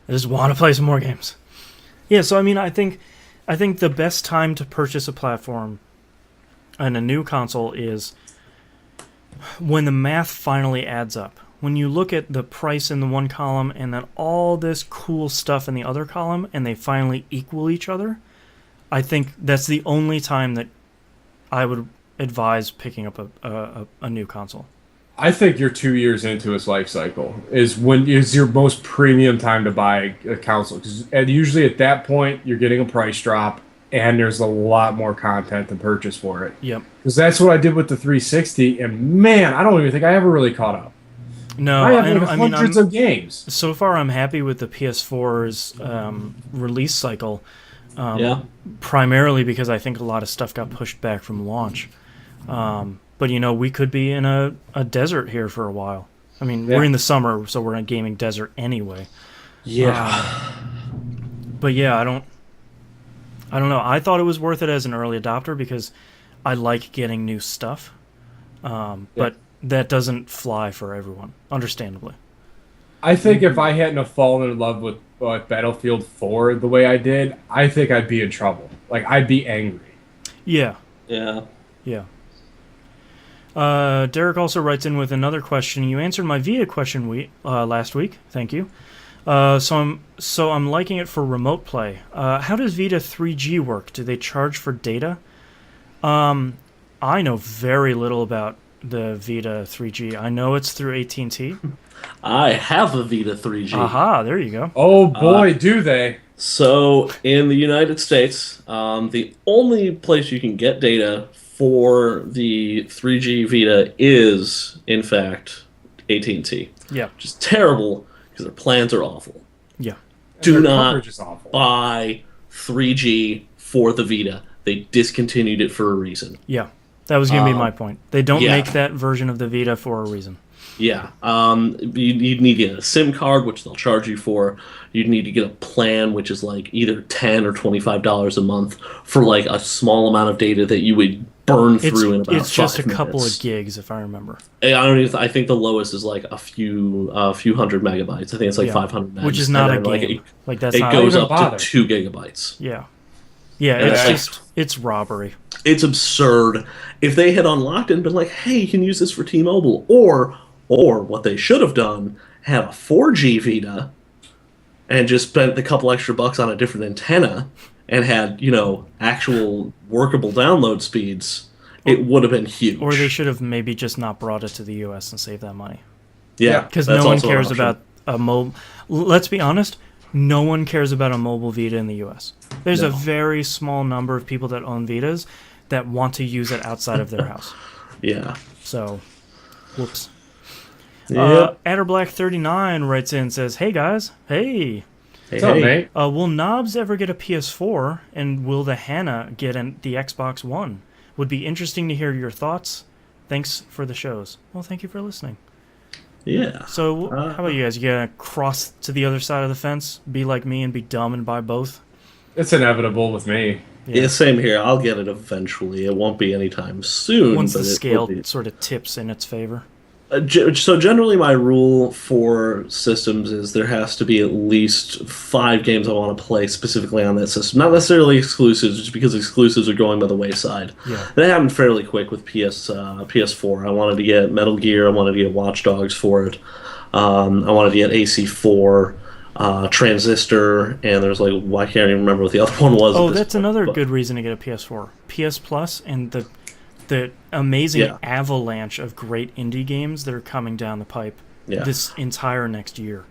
just want to play some more games. Yeah, so I mean, I think the best time to purchase a platform and a new console is when the math finally adds up. When you look at the price in the one column and then all this cool stuff in the other column, and they finally equal each other, I think that's the only time that I would advise picking up a new console. I think you're 2 years into its life cycle is your most premium time to buy a console, and usually at that point you're getting a price drop and there's a lot more content to purchase for it. Yep. Because that's what I did with the 360, and man, I don't even think I ever really caught up. No, I have hundreds of games. So far, I'm happy with the PS4's release cycle. Primarily because I think a lot of stuff got pushed back from launch. But, you know, we could be in a desert here for a while. I mean, we're in the summer, so we're in a gaming desert anyway. Yeah. But yeah, I don't know. I thought it was worth it as an early adopter because I like getting new stuff. But that doesn't fly for everyone, understandably. I think if I hadn't have fallen in love with Battlefield 4 the way I did, I think I'd be in trouble. Like, I'd be angry. Yeah. Yeah. Yeah. Derek also writes in with another question. You answered my Vita question last week. Thank you. So I'm liking it for remote play. How does Vita 3G work? Do they charge for data? I know very little about the Vita 3G. I know it's through AT&T. I have a Vita 3G. Aha, there you go. Oh boy, do they. So in the United States, the only place you can get data for the 3G Vita is, in fact, AT&T. Yeah. Which is terrible because their plans are awful. Yeah. Do not buy 3G for the Vita. They discontinued it for a reason. Yeah. That was going to be my point. They don't make that version of the Vita for a reason. Yeah. You'd need to get a SIM card, which they'll charge you for. You'd need to get a plan, which is like either $10 or $25 a month for like a small amount of data that you would burn through in about 5 minutes. It's just a couple of gigs, if I remember. I think the lowest is like a few hundred megabytes. I think it's like 500 megabytes. Which is not a game. It goes up to 2 gigabytes. Yeah. Yeah, it's robbery. It's absurd. If they had unlocked it and been like, hey, you can use this for T-Mobile, or what they should have done, have a 4G Vita and just spent a couple extra bucks on a different antenna and had, actual workable download speeds, it would have been huge. Or they should have maybe just not brought it to the US and saved that money. Yeah. Because no one cares about a mobile... Let's be honest, no one cares about a mobile Vita in the US. There's a very small number of people that own Vitas that want to use it outside of their house. Yeah. So, whoops. Yep. Adderblack39 writes in and says, hey guys, hey. What's up, mate? Will Knobs ever get a PS4, and will the Hannah get the Xbox One? Would be interesting to hear your thoughts. Thanks for the shows. Well, thank you for listening. Yeah. So, how about you guys? You gonna cross to the other side of the fence, be like me, and be dumb and buy both? It's inevitable with me. Yeah, same here. I'll get it eventually. It won't be anytime soon. Once the scale sort of tips in its favor. So generally my rule for systems is there has to be at least 5 games I want to play specifically on that system. Not necessarily exclusives, just because exclusives are going by the wayside. Yeah. That happened fairly quick with PS4. I wanted to get Metal Gear. I wanted to get Watch Dogs for it. I wanted to get AC4. Transistor, and there's like, I can't even remember what the other one was. Oh, that's another good reason to get a PS4. PS Plus and the amazing avalanche of great indie games that are coming down the pipe this entire next year.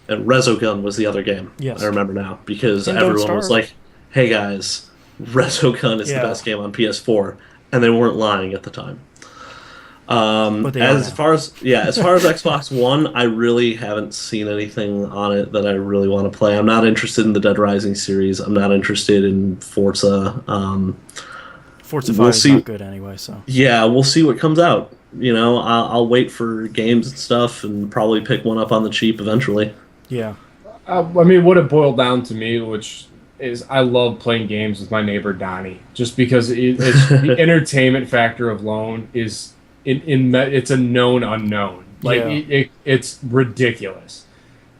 And Resogun was the other game. Yes. I remember now, because And everyone was like, hey guys, Resogun is the best game on PS4, and they weren't lying at the time. As far as Xbox One, I really haven't seen anything on it that I really want to play. I'm not interested in the Dead Rising series. I'm not interested in Forza. Forza 5 is not good anyway, so. Yeah, we'll see what comes out. You know, I'll wait for games and stuff and probably pick one up on the cheap eventually. Yeah. I mean, what it boiled down to me, which is I love playing games with my neighbor Donnie, just because it's the entertainment factor alone is it's a known unknown. Like it's ridiculous.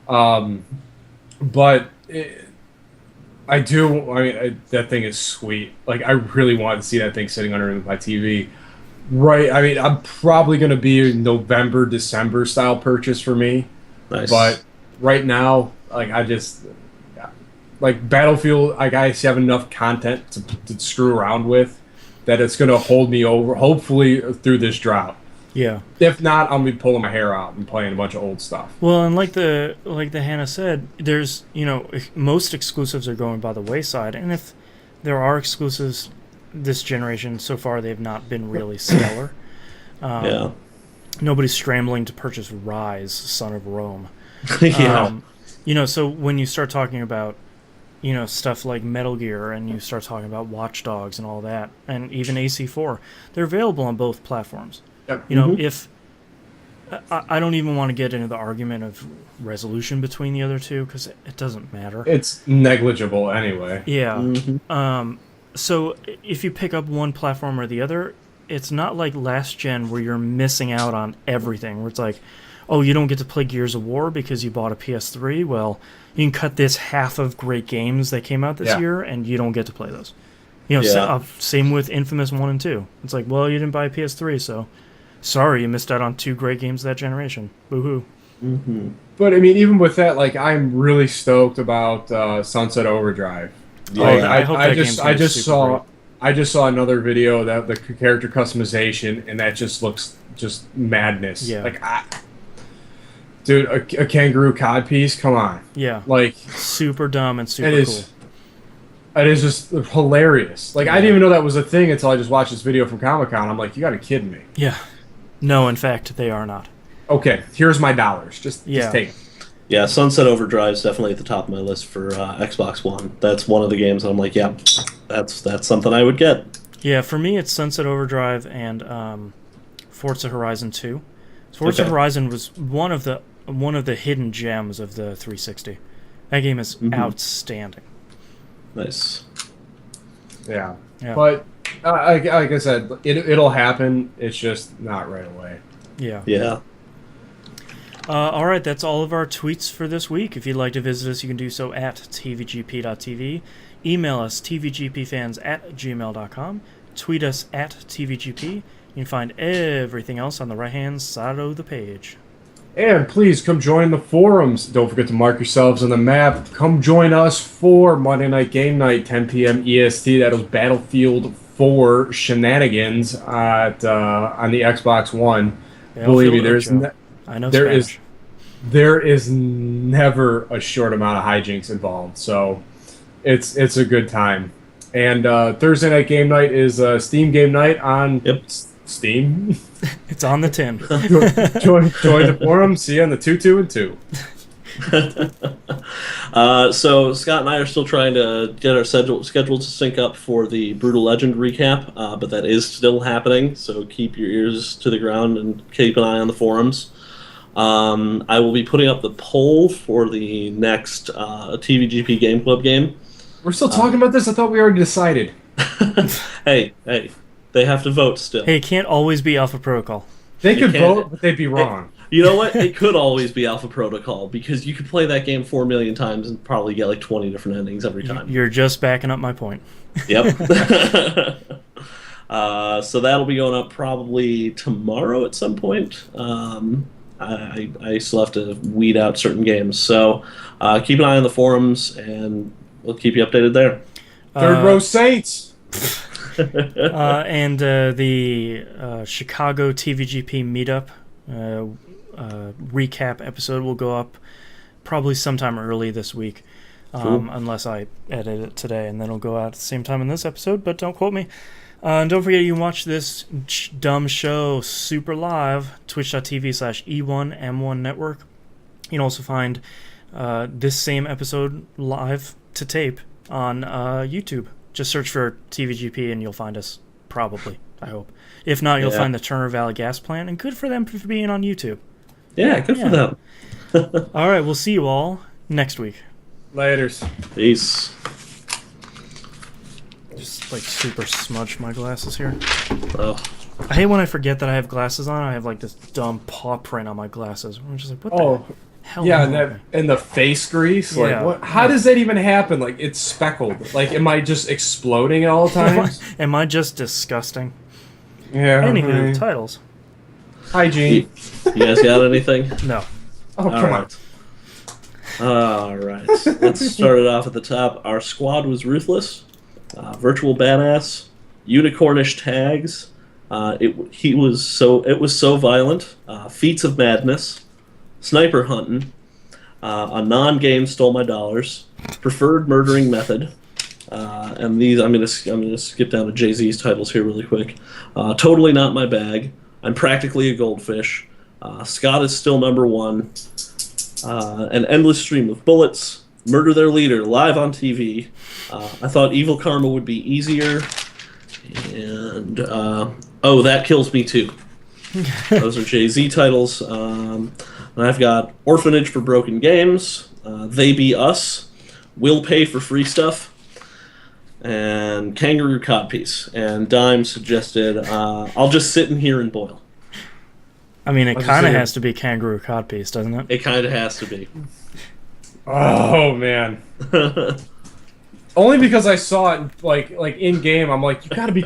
But that thing is sweet. Like, I really wanted to see that thing sitting underneath my TV. Right. I mean, I'm probably going to be a November, December style purchase for me. Nice. But right now, like, like Battlefield, like, I have enough content to screw around with that it's going to hold me over, hopefully, through this drought. Yeah. If not, I'll be pulling my hair out and playing a bunch of old stuff. Well, and like the Hannah said, there's, most exclusives are going by the wayside, and if there are exclusives this generation, so far they've not been really stellar. Nobody's scrambling to purchase Rise, Son of Rome. So when you start talking about stuff like Metal Gear, and you start talking about Watch Dogs and all that, and even AC4, they're available on both platforms. Yep. If I don't even want to get into the argument of resolution between the other two, because it doesn't matter. It's negligible anyway. Yeah. Mm-hmm. So if you pick up one platform or the other, it's not like last gen where you're missing out on everything, where it's like, oh, you don't get to play Gears of War because you bought a PS3. Well, you can cut this half of great games that came out this year, and you don't get to play those. Same with Infamous 1 and 2. It's like, well, you didn't buy a PS3, so sorry, you missed out on two great games that generation. Boo-hoo. Mm-hmm. But, I mean, even with that, like, I'm really stoked about Sunset Overdrive. I hope that game's I just saw another video that the character customization, and that just looks just madness. Yeah. Like, dude, a Kangaroo Codpiece, come on. Yeah. Like, super dumb and super cool. It is just hilarious. Like, I didn't even know that was a thing until I just watched this video from Comic-Con. I'm like, you gotta kid me. Yeah. No, in fact, they are not. Okay, here's my dollars. Just take it. Yeah, Sunset Overdrive is definitely at the top of my list for Xbox One. That's one of the games I'm like, yeah, that's something I would get. Yeah, for me, it's Sunset Overdrive and Forza Horizon 2. Forza Horizon was one of the hidden gems of the 360. That game is outstanding. Nice. Yeah. But like I said, it'll happen. It's just not right away. Yeah. Yeah. All right, that's all of our tweets for this week. If you'd like to visit us, you can do so at tvgp.tv. Email us, tvgpfans@gmail.com. Tweet us at tvgp. You can find everything else on the right-hand side of the page. And please come join the forums. Don't forget to mark yourselves on the map. Come join us for Monday Night Game Night, 10 p.m. EST. That was Battlefield 4 shenanigans on the Xbox One. Believe me, there is never a short amount of hijinks involved. So it's a good time. And Thursday Night Game Night is Steam Game Night on Steam. It's on the tin. join the forum. See you on the 222 and 2. So Scott and I are still trying to get our schedule to sync up for the Brutal Legend recap, but that is still happening. So keep your ears to the ground and keep an eye on the forums. I will be putting up the poll for the next TVGP Game Club game. We're still talking about this? I thought we already decided. Hey, they have to vote still. Hey, it can't always be Alpha Protocol. They could vote, but they'd be wrong. You know what? It could always be Alpha Protocol, because you could play that game 4 million times and probably get like 20 different endings every time. You're just backing up my point. Yep. So that'll be going up probably tomorrow at some point. I still have to weed out certain games. So keep an eye on the forums, and we'll keep you updated there. Third row Saints. And the Chicago TVGP meetup recap episode will go up probably sometime early this week, unless I edit it today, and then it'll go out at the same time in this episode, but don't quote me. And don't forget, you can watch this dumb show super live, twitch.tv/E1M1 Network. You can also find this same episode live to tape on YouTube. Just search for TVGP and you'll find us, probably, I hope. If not, you'll find the Turner Valley Gas Plant, and good for them for being on YouTube. Yeah, good for them. All right, we'll see you all next week. Laters. Peace. Just like super smudge my glasses here. Oh. I hate when I forget that I have glasses on. I have like this dumb paw print on my glasses. I'm just like, what the hell? Yeah, and the face grease. Like, Yeah. what? How does that even happen? Like, it's speckled. Like, am I just exploding at all times? Am I just disgusting? Yeah. Anywho, titles. Hygiene. You guys got anything? No. Oh, come on. All right. Let's start it off at the top. Our squad was ruthless, virtual badass, unicornish tags. It was so violent. Feats of madness, sniper hunting, a non-game stole my dollars, preferred murdering method. And these I'm gonna skip down to Jay-Z's titles here really quick. Totally not my bag. I'm practically a goldfish. Scott is still number one. An endless stream of bullets. Murder their leader live on TV. I thought Evil Karma would be easier. And that kills me too. Those are Jay-Z titles. And I've got Orphanage for Broken Games. They Be Us. Will Pay for Free Stuff. And Kangaroo Codpiece. And Dime suggested I'll just sit in here and boil. I mean, it kind of has to be Kangaroo Codpiece, doesn't it? It kind of has to be. Oh man. Only because I saw it like in game. I'm like, you gotta be.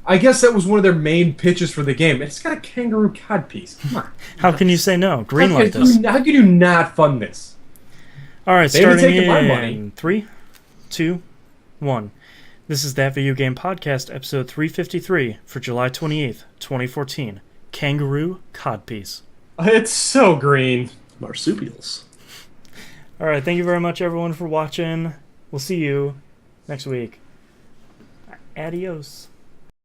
I guess that was one of their main pitches for the game. It's got a Kangaroo Codpiece. Come on. How can you say no? Greenlight this. How can you not fund this? All right, They haven't starting taken my in money. 3, 2, 1. This is That Video Game Podcast, episode 353 for July 28th, 2014. Kangaroo Codpiece. It's so green. Marsupials. All right, thank you very much, everyone, for watching. We'll see you next week. Adios.